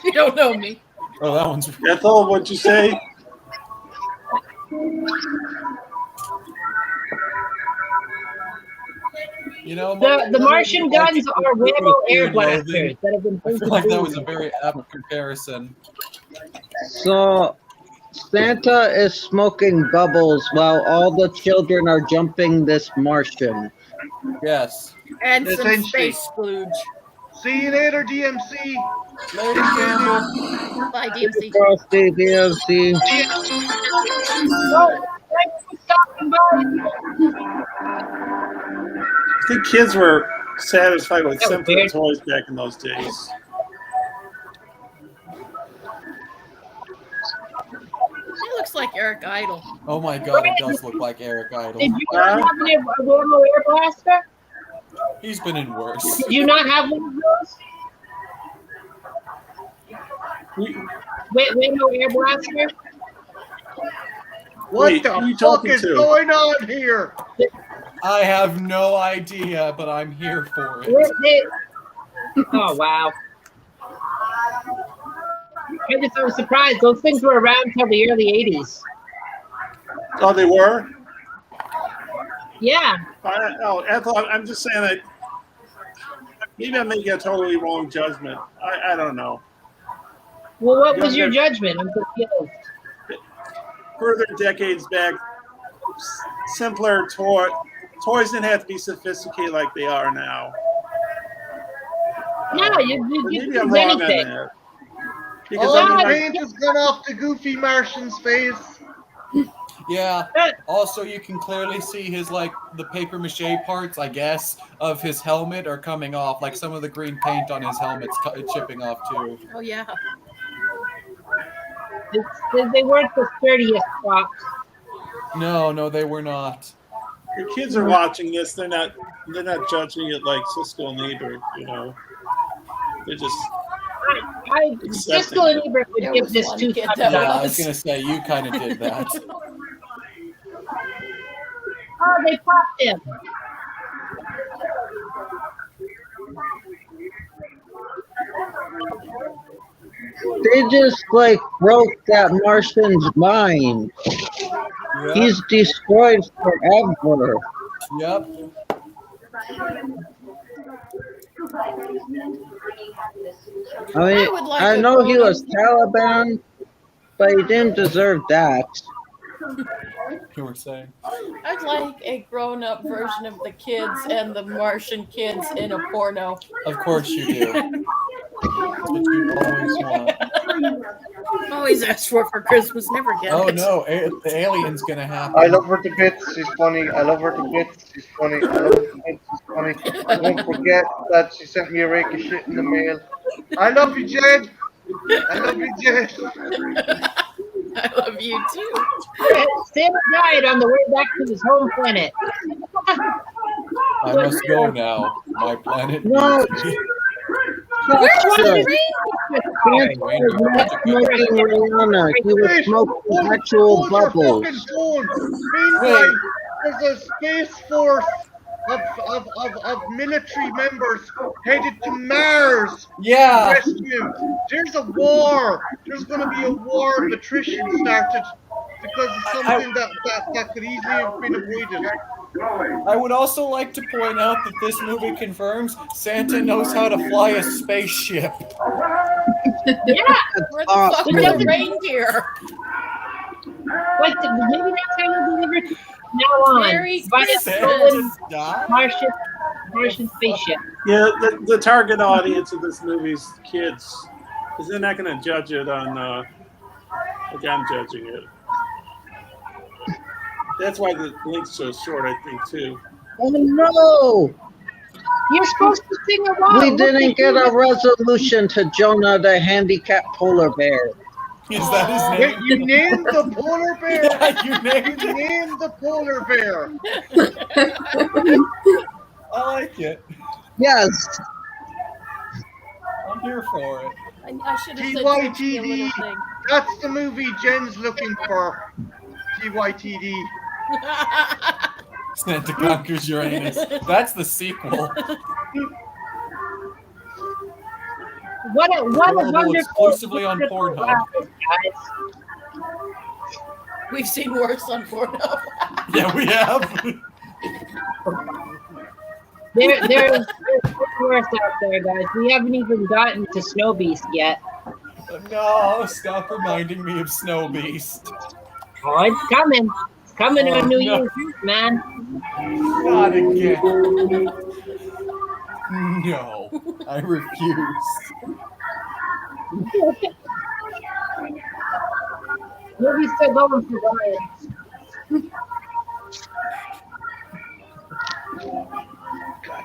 You don't know me. Oh, that one's. Ethel, what'd you say? You know, The Martian guns are whammo air blasters that have been I feel painted like that blue. was a very apt comparison. so Santa is smoking bubbles while all the children are jumping this Martian. Yes. And some Essentially. space splooge. See you later, DMC. Lady Campbell. By DMC. Frosty DMC. Oh, thanks for stopping by. I think kids were satisfied with That was simpler weird. toys back in those days. He looks like Eric Idle. Oh my god, it does look like Eric Idle. Did you not have a whammo air blaster? He's been in worse. Did you not have one of those? Whammo air blaster? What Wait, who are the you fuck talking is to? going on here? I have no idea, but I'm here for it. Oh, wow. I was surprised. Those things were around till the early 80s. Oh, they were? Yeah. Ethel, I'm just saying that maybe I'm making a totally wrong judgment. I don't know. Well, what was your judgment? I'm confused. Further decades back, simpler toys didn't have to be sophisticated like they are now. No, you Maybe can I'm do wrong on anything. that. Because All I mean, the like, paint has gone off the goofy Martian's face. Yeah. Also, you can clearly see his, like, the paper mache parts, I guess, of his helmet are coming off. Like, some of the green paint on his helmet's chipping off, too. Oh, yeah. They weren't the sturdiest props. No, they were not. the kids are watching this. They're not judging it like Cisco and Ebert, you know. They're just Cisco and Ebert would give this two thumbs Yeah, I up. was going to say, you kind of did that. Oh, they popped him. They just like broke that Martian's mind. Yeah. He's destroyed forever. Yep. I mean, would like I a know he grown-up- was Taliban, but he didn't deserve that. You were saying. I'd like a grown-up version of the kids and the Martian kids in a porno. Of course you do. That's what you always want. Always ask for Christmas, never get Oh it. no, the alien's gonna happen. I love her to bits. She's funny. I love her to bits. She's funny. I love her to bits. She's funny. Don't forget that she sent me a rake of shit in the mail. I love you, Jed. I love you, Jed. I love you too. Santa died on the way back to his home planet. I must go now. My planet No. needs me. Where's the smoking marijuana. He was smoking actual Hold your bubbles. fucking phone. Meanwhile, there's a space force of military members headed to Mars. Yeah. Rescue. There's a war. There's going to be a war of attrition started because of something that could easily have been avoided. I would also like to point out that this movie confirms Santa knows how to fly a spaceship. Yeah. Where the fuck Awesome. are the reindeer? Like, maybe that's how you deliver to now on. Merry By a Christmas. stolen Died? Martian spaceship. Yeah, the target audience of this movie is kids, because they're not going to judge it on like I'm judging it. That's why the link's so short, I think, too. Oh no! You're supposed to sing along. We Look didn't at get you. a resolution to Jonah the handicapped polar bear. Is that his Wait, name? you named the polar bear? Yeah, you named You it. named the polar bear. I like it. Yes. I'm here for it. I should have said teach me a little TYTD. thing. That's the movie Jen's looking for. TYTD. Santa Conquers Uranus. That's the sequel. What a Available wonderful exclusively on Pornhub. guys. We've seen worse on Pornhub. Yeah, we have. There's worse out there, guys. We haven't even gotten to Snow Beast yet. No, stop reminding me of Snow Beast. Oh, it's coming. It's coming on New no. Year's Eve, man. Not again. No, I refuse. Movie's still going for Ryan.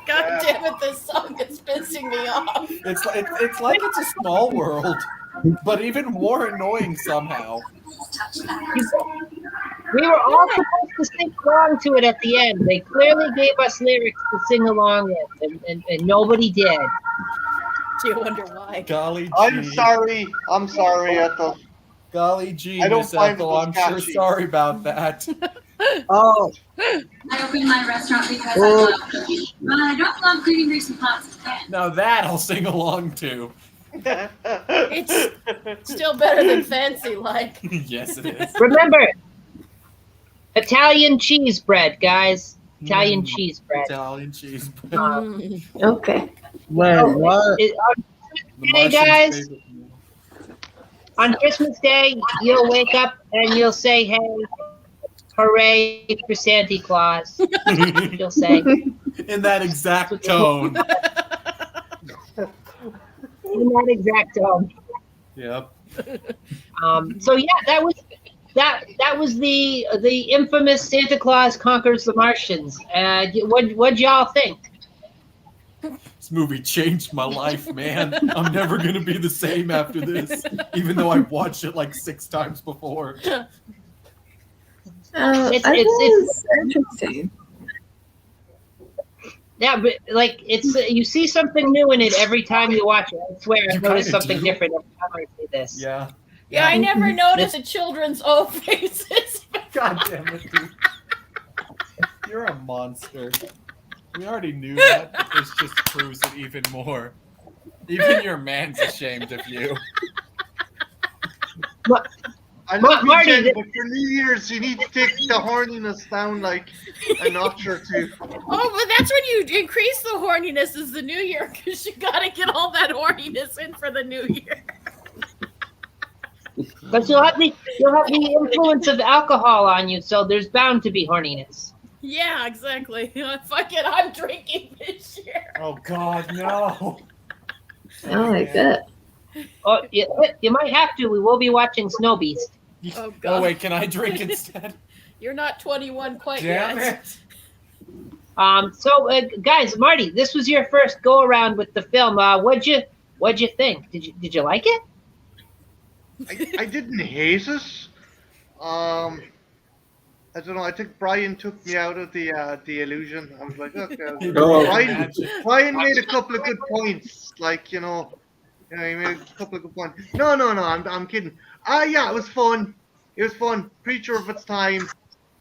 God damn it, this song is pissing me off. It's like it's a small world, but even more annoying somehow. We were all supposed to sing along to it at the end. They clearly gave us lyrics to sing along with, and nobody did. Do you wonder why? Golly gee. I'm sorry, Ethel. Golly gee, I don't Miss find Ethel, it I'm sure catchy. sorry about that. Oh. I opened my restaurant because I love cooking. But I don't love cleaning greasy pots. Now that I'll sing along to. It's still better than fancy like. Yes, it is. Remember, Italian cheese bread, guys. Italian cheese bread. Italian cheese bread. Okay. Wait, what? Hey, guys. On Christmas Day, you'll wake up and you'll say, "Hey, hooray for Santa Claus!" You'll say in that exact tone. In that exact tone. Yep. So yeah, that was the infamous Santa Claus Conquers the Martians. What'd y'all think? This movie changed my life, man. I'm never gonna be the same after this, even though I've watched it like 6 times before. It's interesting. Yeah, but like you see something new in it every time you watch it. I swear, I notice something different every time I see this. Yeah. Yeah, I never noticed the children's O faces. God damn it, dude. You're a monster. We already knew that, but this just proves it even more. Even your man's ashamed of you. I love Marty, you, Jen, but for New Year's, you need to take the horniness down like a notch or two. Oh, but that's when you increase the horniness is the New Year, because you gotta get all that horniness in for the New Year. But you'll have the influence of alcohol on you, so there's bound to be horniness. Yeah, exactly. Fuck it, I'm drinking this year. Oh God, no! Oh my god. Oh, you might have to. We will be watching Snow Beast. Oh God. Oh wait, can I drink instead? You're not 21 quite Damn yet. it! So guys, Marty, this was your first go around with the film. What'd you think? Did you like it? I didn't hate it. I don't know. I think Brian took me out of the illusion. I was like, okay. Brian made a couple of good points. Like, he made a couple of good points. No. I'm kidding. Yeah, it was fun. It was fun. Preacher of its time.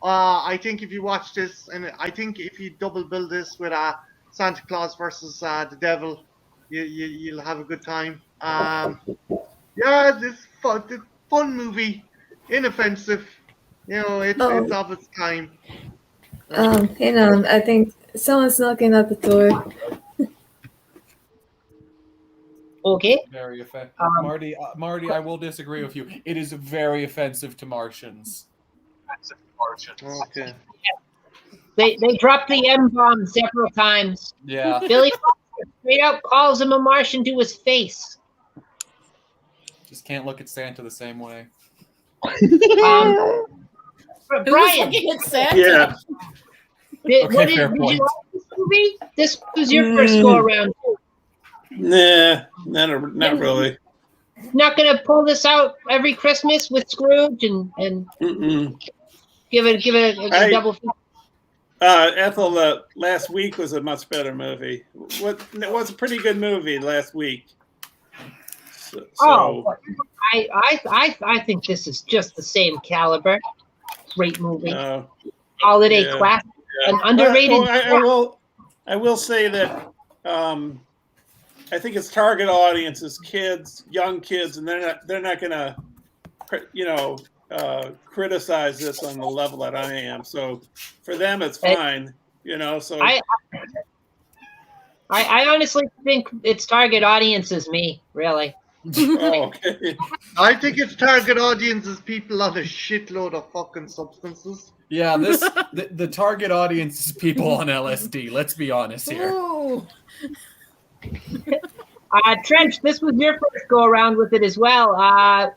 I think if you watch this, and I think if you double bill this with Santa Claus versus the Devil, you'll have a good time. Yeah, this fun movie, inoffensive. It's of its time. Hang on. I think someone's knocking at the door. Okay. Very offensive, Marty. Marty, I will disagree with you. It is very offensive to Martians. Okay. They dropped the M-bomb several times. Yeah. Billy Foster straight out calls him a Martian to his face. Just can't look at Santa the same way. Brian, looking at Santa? Yeah. Did fair you point. like this movie? This was your first go around. Nah, not really. Not gonna pull this out every Christmas with Scrooge and Mm-mm. give it a double. Ethel, last week was a much better movie. It was a pretty good movie last week. I think this is just the same caliber. Great movie. Holiday classic. An underrated. I will say that I think its target audience is kids, young kids, and they're not going to, criticize this on the level that I am. So for them, it's fine. So I honestly think its target audience is me. Really. Okay. I think its target audience is people on a shitload of fucking substances. Yeah, the target audience is people on LSD. Let's be honest here. Trench, this was your first go around with it as well.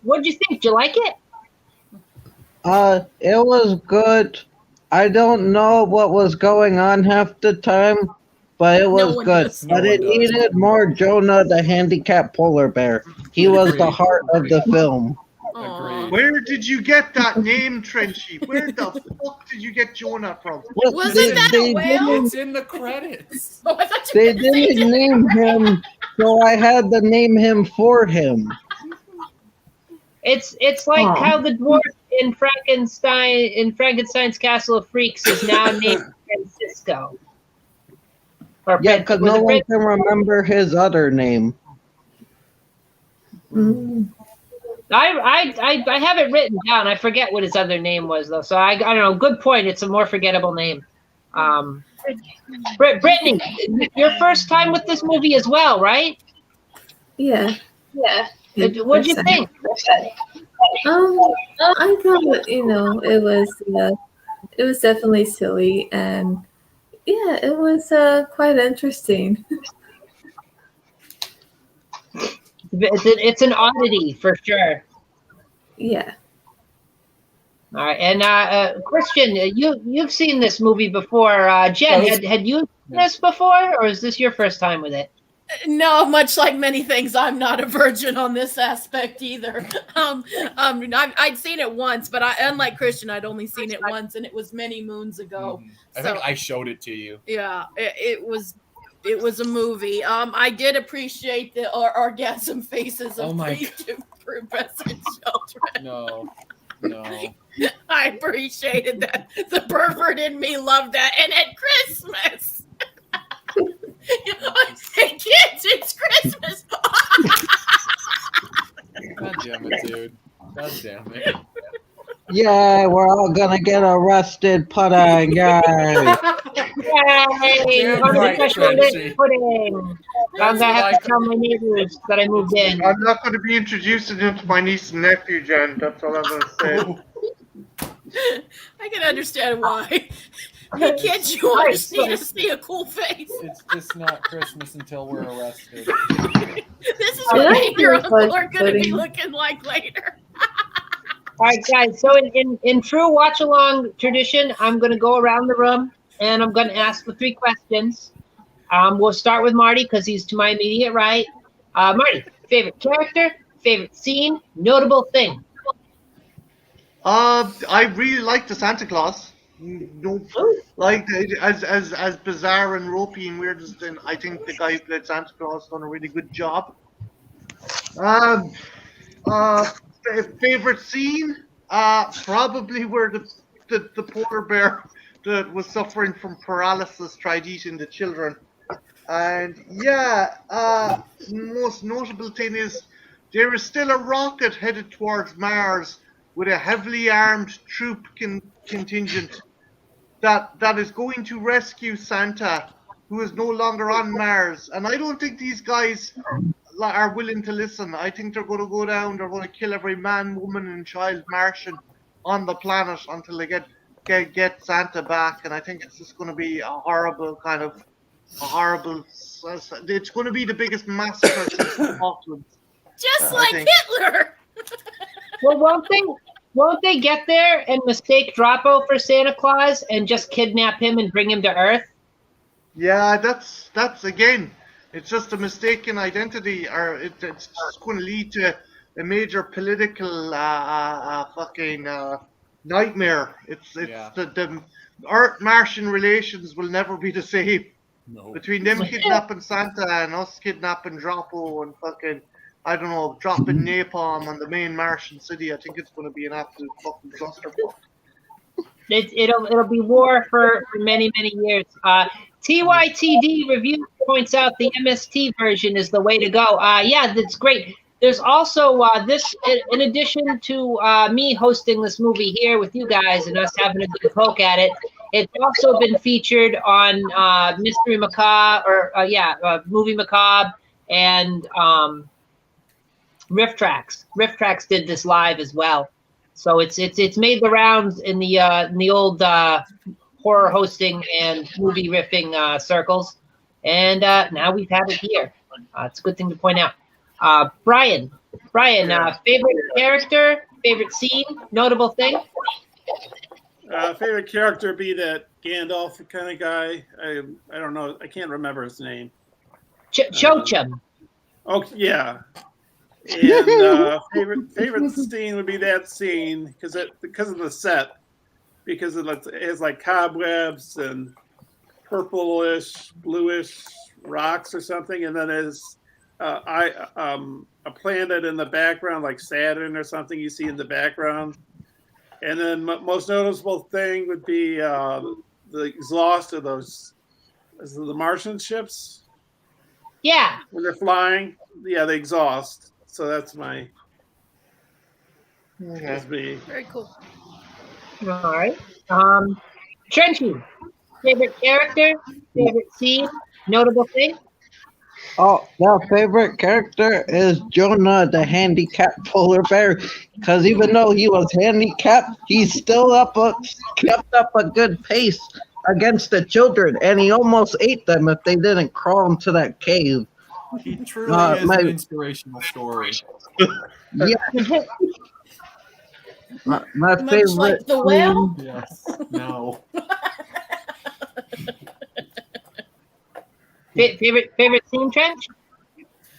What did you think? Did you like it? It was good. I don't know what was going on half the time, but it was good. But it needed more Jonah the handicapped polar bear. He was the heart of the film. Where did you get that name, Trenchy? Where the fuck did you get Jonah from? Wasn't that a whale? It's in the credits. Oh, I thought you They didn't name him, so I had to name him for him. It's like how the dwarf in Frankenstein's Castle of Freaks is now named Francisco. Yeah, because no one can remember his other name. I have it written down. I forget what his other name was though. So I don't know. Good point. It's a more forgettable name. Brittany, your first time with this movie as well, right? Yeah. What'd you think? I thought it was definitely silly, and yeah, it was quite interesting. It's an oddity for sure. Yeah. All right, and Christian, you've seen this movie before. Jen, had you seen this before, or is this your first time with it? No, much like many things, I'm not a virgin on this aspect either. I'd seen it once, but unlike Christian, I'd only seen it once, and it was many moons ago. I think I showed it to you. Yeah, it was a movie. I did appreciate the orgasm faces of the two pubescent children. No. I appreciated that. The pervert in me loved that. And at Christmas, hey kids, it's Christmas. God damn it, dude. God damn it. Yeah, we're all gonna get arrested, pudding, yay! Yay! Pudding. I'm gonna have to tell my neighbors that I moved in. I'm not going to be introducing him to my niece and nephew, Jen. That's all I'm going to say. I can understand why. Hey kids, you all just need to see a cool face. It's just not Christmas until we're arrested. This is what me and your uncle are going to be looking like later. All right, guys. So in true watch-along tradition, I'm going to go around the room, and I'm going to ask the 3 questions. We'll start with Marty because he's to my immediate right. Marty, favorite character, favorite scene, notable thing. I really like the Santa Claus. Like as bizarre and ropey and weird as then, I think the guy who played Santa Claus done a really good job. Favorite scene? Probably where the polar bear that was suffering from paralysis tried eating the children. And yeah, most notable thing is there is still a rocket headed towards Mars with a heavily armed troop contingent that is going to rescue Santa, who is no longer on Mars. And I don't think these guys are willing to listen. I think they're going to go down, they're going to kill every man, woman, and child Martian on the planet until they get Santa back. And I think it's just going to be it's going to be the biggest massacre since the apocalypse. Just like Hitler. Well, won't they get there and mistake Droppo for Santa Claus and just kidnap him and bring him to Earth? Yeah, that's again, it's just a mistaken identity, or it's just going to lead to a major political fucking nightmare. It's the Earth-Martian relations will never be the same. No. Between them kidnapping Santa and us kidnapping Droppo and fucking, I don't know, dropping napalm on the main Martian city, I think it's going to be an absolute fucking clusterfuck. It'll be war for many years. TYTD review points out the MST version is the way to go. Yeah, that's great. There's also this, in addition to me hosting this movie here with you guys and us having a good poke at it, it's also been featured on Mystery Macabre, or Movie Macabre, and Riff Tracks. Riff Tracks did this live as well, so it's made the rounds in the old horror hosting and movie riffing circles, and now we've had it here. It's a good thing to point out. Brian, favorite character, favorite scene, notable thing? Favorite character be that Gandalf kind of guy. I don't know. I can't remember his name. Cho-Chum. Oh yeah. And favorite scene would be that scene because of the set, because it has like cobwebs and purplish, bluish rocks or something, and then there's a planet in the background like Saturn or something you see in the background. And then most noticeable thing would be the exhaust of those, the Martian ships. Yeah. When they're flying, the exhaust. So that's my. That's me. Very cool. All right. Trenchy, favorite character, favorite scene, notable thing? Oh, their favorite character is Jonah, the handicapped polar bear, because even though he was handicapped, he still kept up a good pace against the children, and he almost ate them if they didn't crawl into that cave. He truly is an inspirational story. Yeah. My Much favorite like the whale? Yes. No. Favorite scene, Trench?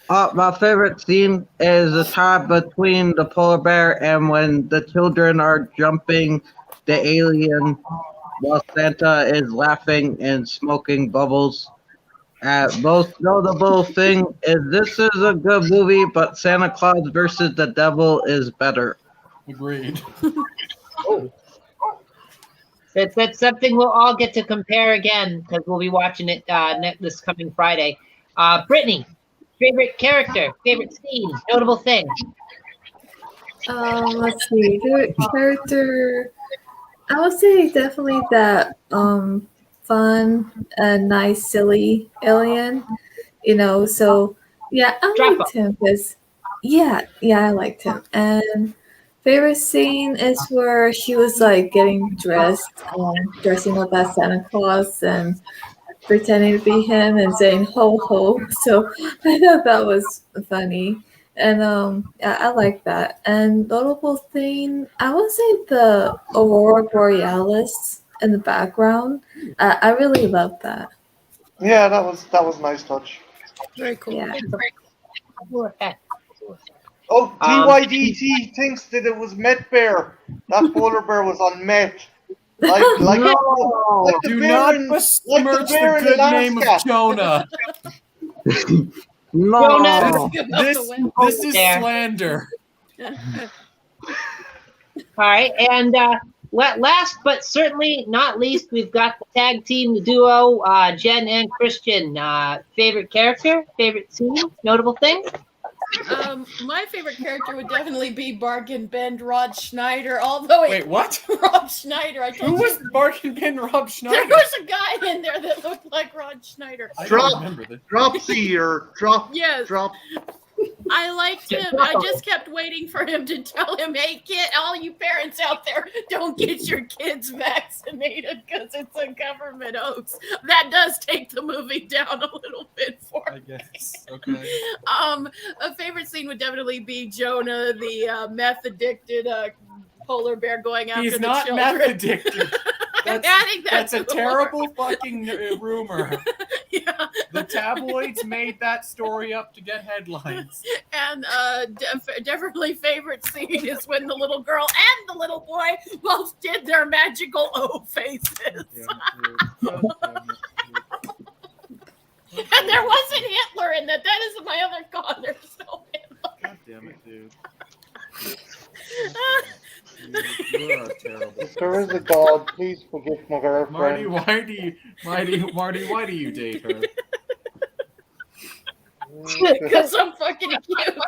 My favorite scene is the time between the polar bear and when the children are jumping the alien while Santa is laughing and smoking bubbles. Most notable thing is this is a good movie, but Santa Claus versus the Devil is better. Agreed. Oh. That's something we'll all get to compare again because we'll be watching it this coming Friday. Brittany, favorite character, favorite scene, notable thing. Let's see. Favorite character. I would say definitely that fun and nice, silly alien. So yeah, I liked him because I liked him. And favorite scene is where he was like getting dressing up as Santa Claus and pretending to be him and saying ho ho. So I thought that was funny. And I like that. And notable thing, I would say the Aurora Borealis in the background. I really love that. Yeah, that was a nice touch. Very cool. Yeah. Oh, TYDT thinks that it was Met Bear. That polar bear was on Met. Like the Do bear not in- besmirch bear the in good name of Alaska. Jonah. No. This is slander. All right, and last but certainly not least, we've got the tag team, the duo, Jen and Christian. Favorite character, favorite scene, notable thing? My favorite character would definitely be Bargain Bend Rod Schneider. Although Wait, what? Rob Schneider. Who was Bargain Bin Rob Schneider? There was a guy in there that looked like Rod Schneider. I don't remember this. Dropsy or drop. Yes. Drop. I liked him. I just kept waiting for him to tell him, "Hey, kid, all you parents out there, don't get your kids vaccinated because it's a government hoax." That does take the movie down a little bit for me. I guess. Okay. A favorite scene would definitely be Jonah, the meth addicted polar bear going after He's the not children. meth addicted. I'm adding that That's to a the terrible fucking rumor. Yeah, The tabloids made that story up to get headlines. And definitely favorite scene is when the little girl and the little boy both did their magical O faces. And there wasn't Hitler in that. That is my other con. There's no Hitler. God damn it, dude. You are terrible. If there is a God, please forgive my girlfriend. Marty, why do you date her? Because I'm fucking cute.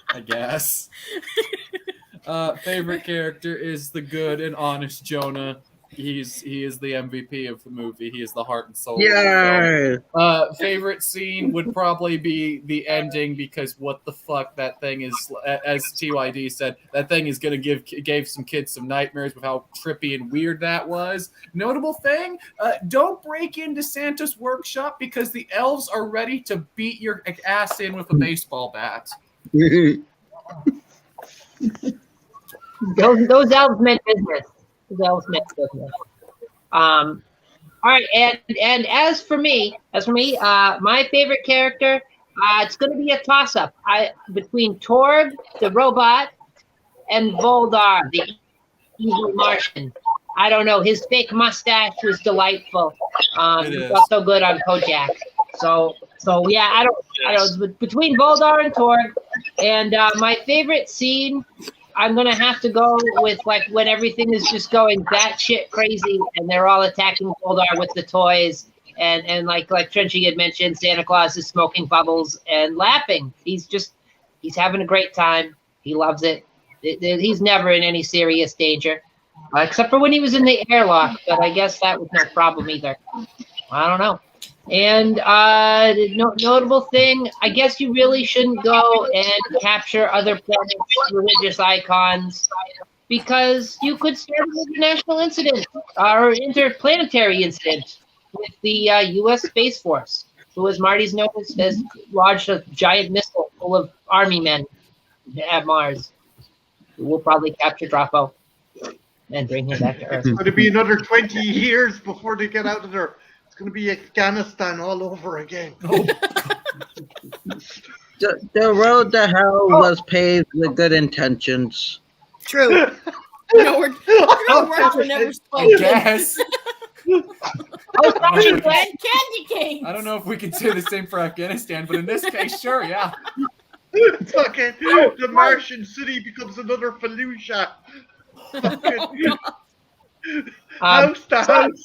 I guess. Favorite character is the good and honest Jonah. He is the MVP of the movie. He is the heart and soul. Yeah. Favorite scene would probably be the ending, because what the fuck, that thing is, as TYD said, that thing is gonna gave some kids some nightmares with how trippy and weird that was. Notable thing: don't break into Santa's workshop, because the elves are ready to beat your ass in with a baseball bat. Those elves meant business. All right, and as for me, my favorite character, it's going to be a toss-up. Between Torg, the robot, and Voldar, the evil Martian. I don't know. His fake mustache was delightful. He was so good on Kojak. So yeah, I don't. Between Voldar and Torg, and my favorite scene, I'm gonna have to go with like when everything is just going batshit crazy and they're all attacking Goldar with the toys, and like Trenchy had mentioned, Santa Claus is smoking bubbles and laughing. He's having a great time. He loves it. He's never in any serious danger, except for when he was in the airlock. But I guess that was no problem either. I don't know. And notable thing, I guess you really shouldn't go and capture other planets' religious icons, because you could start an international incident or interplanetary incident with the U.S. Space Force, who, as Marty's noticed, has launched a giant missile full of army men at Mars. We'll probably capture Drapo and bring him back to Earth. It's going to be another 20 years before they get out of there. Going to be Afghanistan all over again. The road to hell was paved with good intentions. True. No, words were never spoken. I guess. And Candy Cane. I don't know if we can say the same for Afghanistan, but in this case, sure, yeah. Fucking the Martian city becomes another Fallujah. House to house.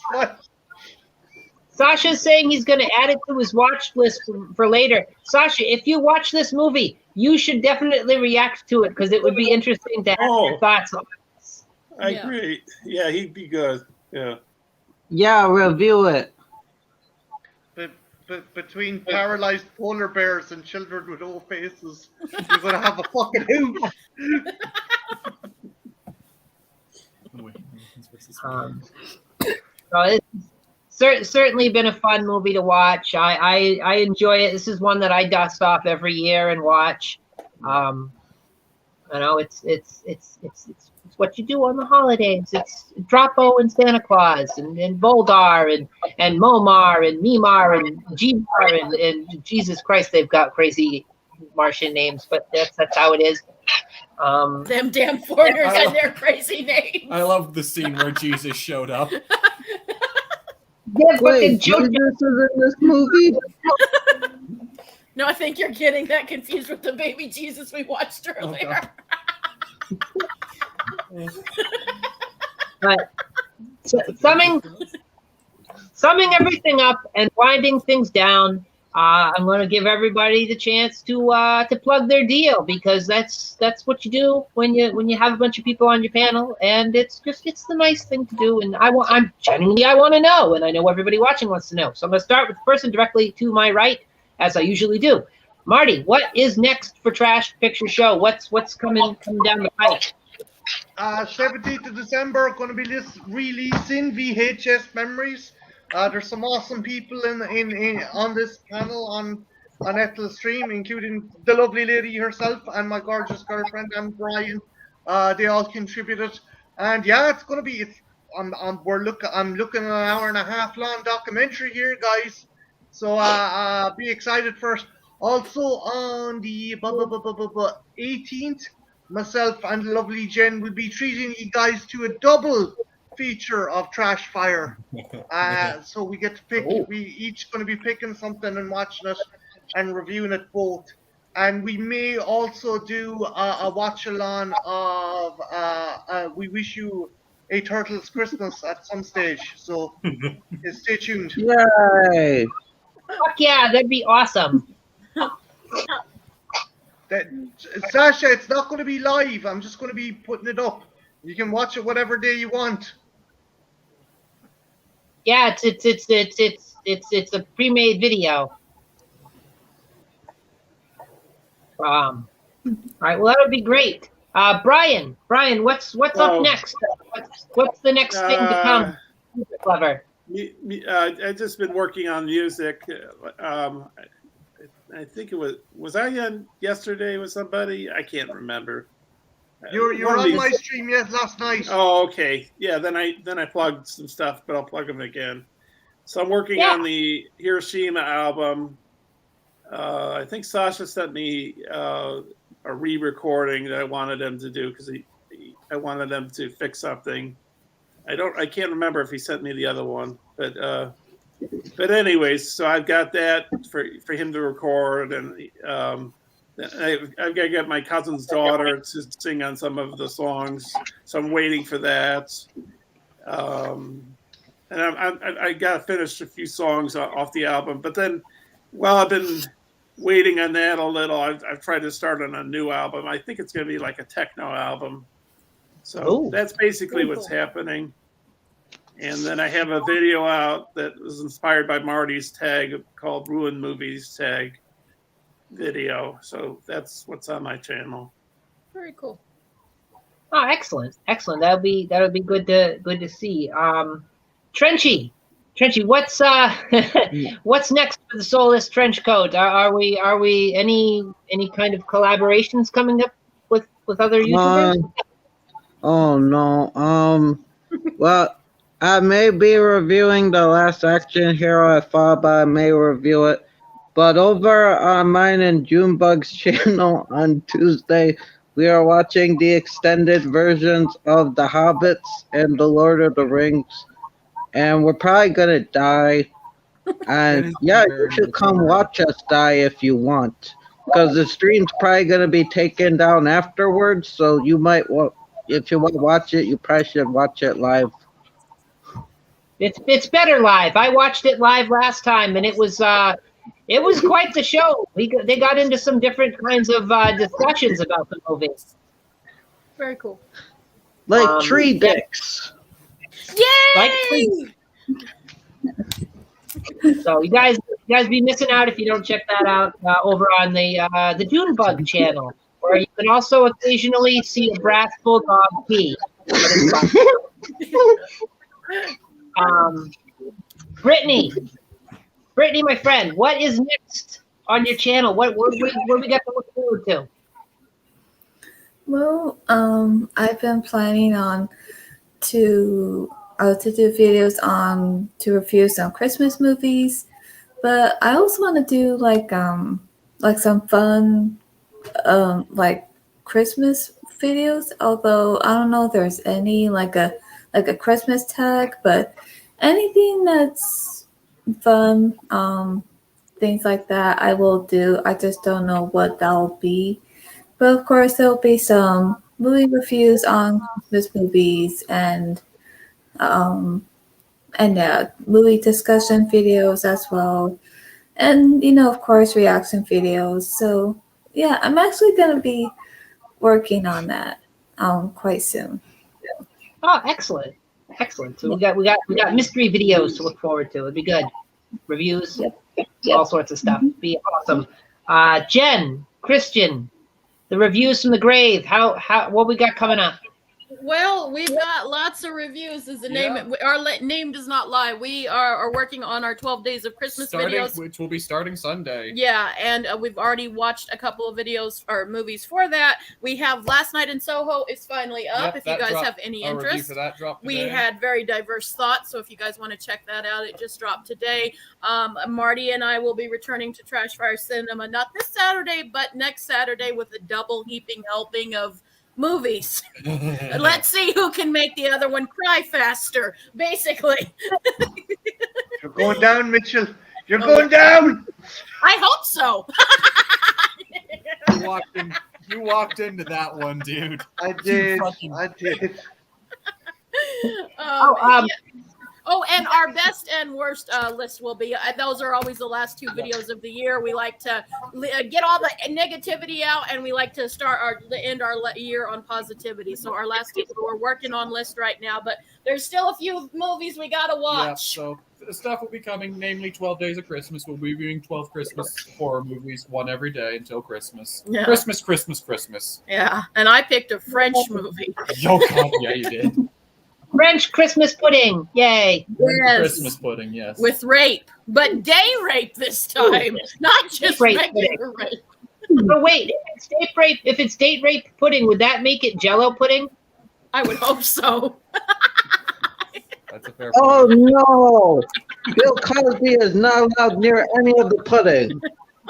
Sasha's saying he's going to add it to his watch list for later. Sasha, if you watch this movie, you should definitely react to it, because it would be interesting to have your thoughts on this. I agree. Yeah, he'd be good. Yeah. Yeah, review it. But between paralyzed polar bears and children with old faces, you're going to have a fucking hoot. So it's certainly been a fun movie to watch. I enjoy it. This is one that I dust off every year and watch. You know, it's what you do on the holidays. It's Drapo and Santa Claus and Voldar and Momar and Mimar and Gmar and Jesus Christ, they've got crazy Martian names, but that's how it is. Them damn foreigners and their crazy names. I love the scene where Jesus showed up. Wait, Jesus is in this movie? No, I think you're getting that confused with the baby Jesus we watched earlier. But summing everything up and winding things down, I'm going to give everybody the chance to plug their deal, because that's what you do when you have a bunch of people on your panel, and it's the nice thing to do. And I want to know, and I know everybody watching wants to know. So I'm going to start with the person directly to my right, as I usually do. Marty, what is next for Trash Picture Show? What's coming down the pipe? 17th of December, going to be releasing VHS memories. There's some awesome people in on this panel on Ethel's stream, including the lovely lady herself and my gorgeous girlfriend and Brian. They all contributed, and yeah, it's I'm looking at an hour and a half long documentary here, guys. So be excited first. Also on the 18th, myself and lovely Jen will be treating you guys to a double feature of Trash Fire. So we get to pick. We each going to be picking something and watching it and reviewing it both. And we may also do a watch along of We Wish You a Turtles Christmas at some stage. So stay tuned. Yay! Fuck yeah, that'd be awesome. Sasha, it's not going to be live. I'm just going to be putting it up. You can watch it whatever day you want. Yeah, it's a pre-made video. All right, well that would be great. Brian, what's up next? What's the next thing to come? Clever. I've just been working on music. I think it was I on yesterday with somebody? I can't remember. You're on my stream last night. Oh, okay. Yeah, then I plugged some stuff, but I'll plug them again. So I'm working on the Hiroshima album. I think Sasha sent me a re-recording that I wanted them to do because I wanted them to fix something. I can't remember if he sent me the other one, but anyways, so I've got that for him to record, and I've got to get my cousin's daughter to sing on some of the songs, so I'm waiting for that. And I got to finish a few songs off the album, but then while I've been waiting on that a little, I've tried to start on a new album. I think it's going to be like a techno album. So that's basically what's happening. And then I have a video out that was inspired by Marty's tag called Ruin Movies Tag video. So that's what's on my channel. Very cool. Oh, excellent. That would be good to see. Trenchy, what's what's next for the Soulless Trench Coat? Are we any kind of collaborations coming up with other YouTubers? Oh no. Well, I may be reviewing The Last Action Hero I Fought, but I may review it. But over on mine and Junebug's channel on Tuesday, we are watching the extended versions of The Hobbits and The Lord of the Rings. And we're probably gonna die. And yeah, you should come watch us die if you want. Because the stream's probably gonna be taken down afterwards, so you might want, if you want to watch it, you probably should watch it live. It's better live. I watched it live last time, and it was quite the show. They got into some different kinds of discussions about the movie. Very cool. Like tree dicks. Yay! So you guys be missing out if you don't check that out over on the Junebug channel, where you can also occasionally see a brass bulldog pee. Brittany, my friend, what is next on your channel? What we got to look forward to? Well, I've been planning on to do videos on to review some Christmas movies, but I also want to do like some fun like Christmas videos. Although I don't know if there's any like a Christmas tag, but anything that's fun, things like that, I will do. I just don't know what that'll be. But of course, there'll be some movie reviews on Christmas movies and movie discussion videos as well. And, of course, reaction videos. So, yeah, I'm actually going to be working on that quite soon. Oh, excellent. So we got mystery videos to look forward to. It'd be good. Reviews, all sorts of stuff. It'd be awesome. Jen, Christian, the reviews from the grave. How what we got coming up? Well, we've got lots lots of reviews. Is the name? Our name does not lie. We are working on our 12 Days of Christmas videos, which will be starting Sunday. Yeah, and we've already watched a couple of videos or movies for that. We have Last Night in Soho is finally up. If you guys have any interest, for that dropped we today. had very diverse thoughts. So if you guys want to check that out, it just dropped today. Marty and I will be returning to Trash Fire Cinema not this Saturday, but next Saturday with a double heaping helping of movies. Let's see who can make the other one cry faster, basically. You're going down, Mitchell. You're going down. I hope so. You walked into that one, dude. I did. Oh, and our best and worst list will be, those are always the last two videos of the year. We like to get all the negativity out, and we like to end our year on positivity. So our last two, we're working on list right now, but there's still a few movies we got to watch. Yeah, so the stuff will be coming, namely 12 Days of Christmas. We'll be reviewing 12 Christmas horror movies, one every day until Christmas. Yeah. Christmas. Yeah, and I picked a French movie. Oh, God, yeah, you did. French Christmas pudding. Yay. Yes. Christmas pudding, yes. With rape, but day rape this time, not just regular rape. But wait, if it's date rape pudding, would that make it Jello pudding? I would hope so. That's a fair point. Oh no! Bill Cosby is not allowed near any of the pudding.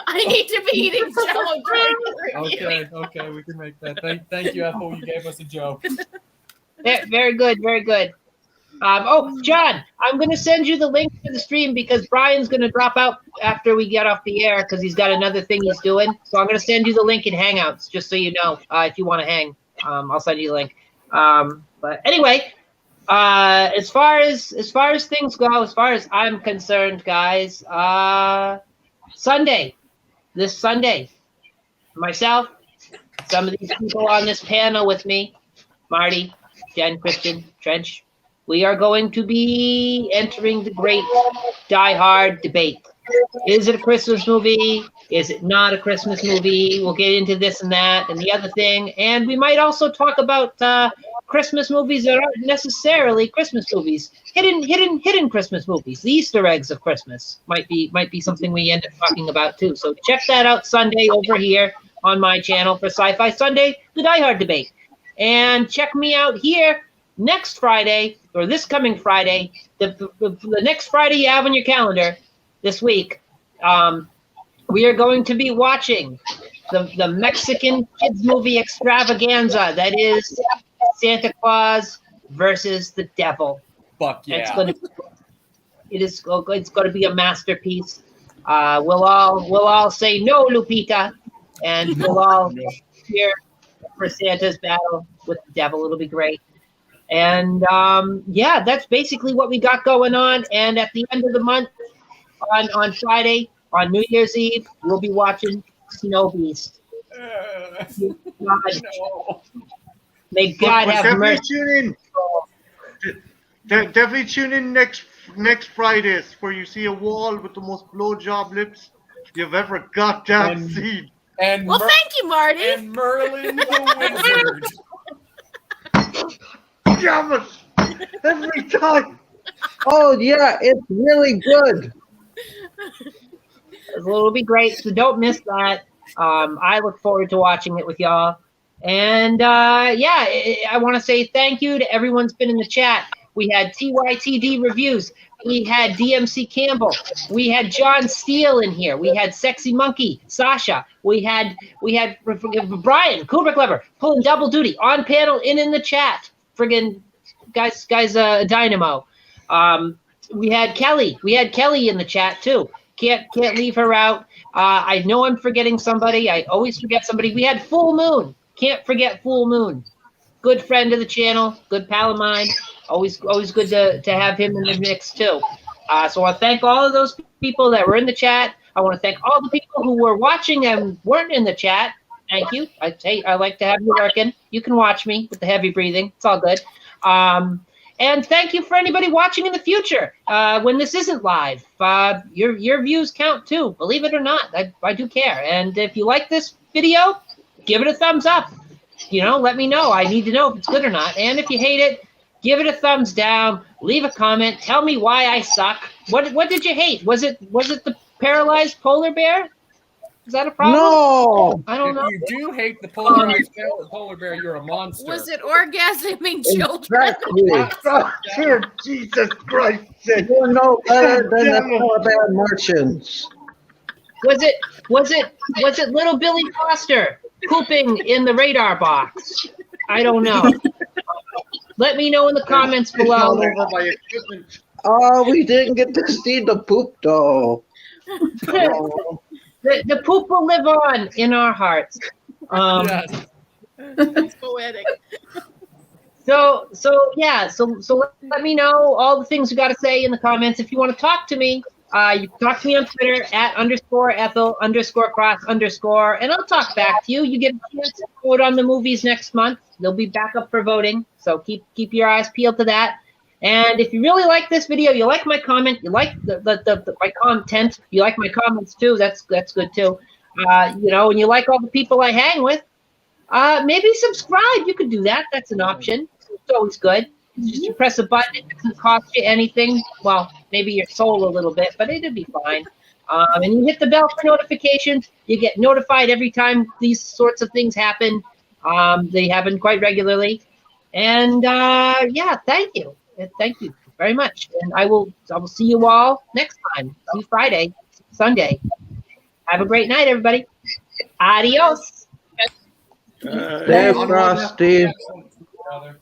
I need to be eating Jello during the review. Okay, we can make that. Thank you, Ethel. You gave us a joke. Very good, very good. John, I'm going to send you the link to the stream because Brian's going to drop out after we get off the air because he's got another thing he's doing. So I'm going to send you the link in Hangouts just so you know if you want to hang. I'll send you the link. But anyway, as far as things go, as far as I'm concerned, guys, this Sunday, myself, some of these people on this panel with me, Marty, Jen, Christian, Trench, we are going to be entering the great Die Hard debate. Is it a Christmas movie? Is it not a Christmas movie? We'll get into this and that and the other thing. And we might also talk about Christmas movies that aren't necessarily Christmas movies. Hidden Christmas movies. The Easter eggs of Christmas might be something we end up talking about too. So check that out Sunday over here on my channel for Sci-Fi Sunday, the Die Hard debate. And check me out here next Friday, or this coming Friday, the next Friday you have on your calendar this week. We are going to be watching the Mexican kids movie extravaganza that is Santa Claus versus the Devil. Fuck yeah! It's going to be a masterpiece. We'll all say no, Lupita, and we'll all cheer for Santa's battle with the devil. It'll be great. And that's basically what we got going on. And at the end of the month, on Friday, on New Year's Eve, we'll be watching Snow Beast. May God have mercy. Definitely tune in next Friday where you see a wall with the most blowjob lips you've ever goddamn seen. Thank you, Marty. And Merlin the Wizard. Damn it! Every time. Oh yeah, it's really good. It'll be great, so don't miss that. I look forward to watching it with y'all. And I want to say thank you to everyone's been in the chat. We had TYTD reviews. We had DMC Campbell. We had John Steele in here. We had Sexy Monkey, Sasha. We had Brian, Kubrick Lover, pulling double duty on panel and in the chat. Friggin' guys, dynamo. We had Kelly. We had Kelly in the chat too. Can't leave her out. I know I'm forgetting somebody. I always forget somebody. We had Full Moon. Can't forget Full Moon. Good friend of the channel. Good pal of mine. Always good to have him in the mix too. So I want to thank all of those people that were in the chat. I want to thank all the people who were watching and weren't in the chat. Thank you. I like to have you working. You can watch me with the heavy breathing. It's all good. And thank you for anybody watching in the future when this isn't live. Your views count too. Believe it or not, I do care. And if you like this video, give it a thumbs up. Let me know. I need to know if it's good or not. And if you hate it, Give it a thumbs down. Leave a comment. Tell me why I suck. What did you hate? Was it the paralyzed polar bear? Is that a problem? No. I don't know. If you do hate the polarized polar bear, you're a monster. Was it orgasming children? Exactly. Oh, Jesus Christ! You're no better than the polar bear Martians. Was it little Billy Foster pooping in the radar box? I don't know. Let me know in the comments It's all below. over my equipment. Oh, we didn't get to see the poop though. Oh. The poop will live on in our hearts. Yes. It's poetic. So let me know all the things you got to say in the comments. If you want to talk to me, you can talk to me on Twitter at _Ethel_Cross_, and I'll talk back to you. You get a chance to vote on the movies next month. They'll be back up for voting, so keep your eyes peeled to that. And if you really like this video, you like my comment, you like my content, you like my comments too, that's good too. And you like all the people I hang with, maybe subscribe. You could do that. That's an option. It's always good. Just you press a button. It doesn't cost you anything. Well, maybe your soul a little bit, but it'd be fine. And you hit the bell for notifications. You get notified every time these sorts of things happen. They happen quite regularly. And yeah, thank you. Thank you very much. And I will see you all next time. See you Friday, Sunday. Have a great night, everybody. Adios. Stay frosty. Brother.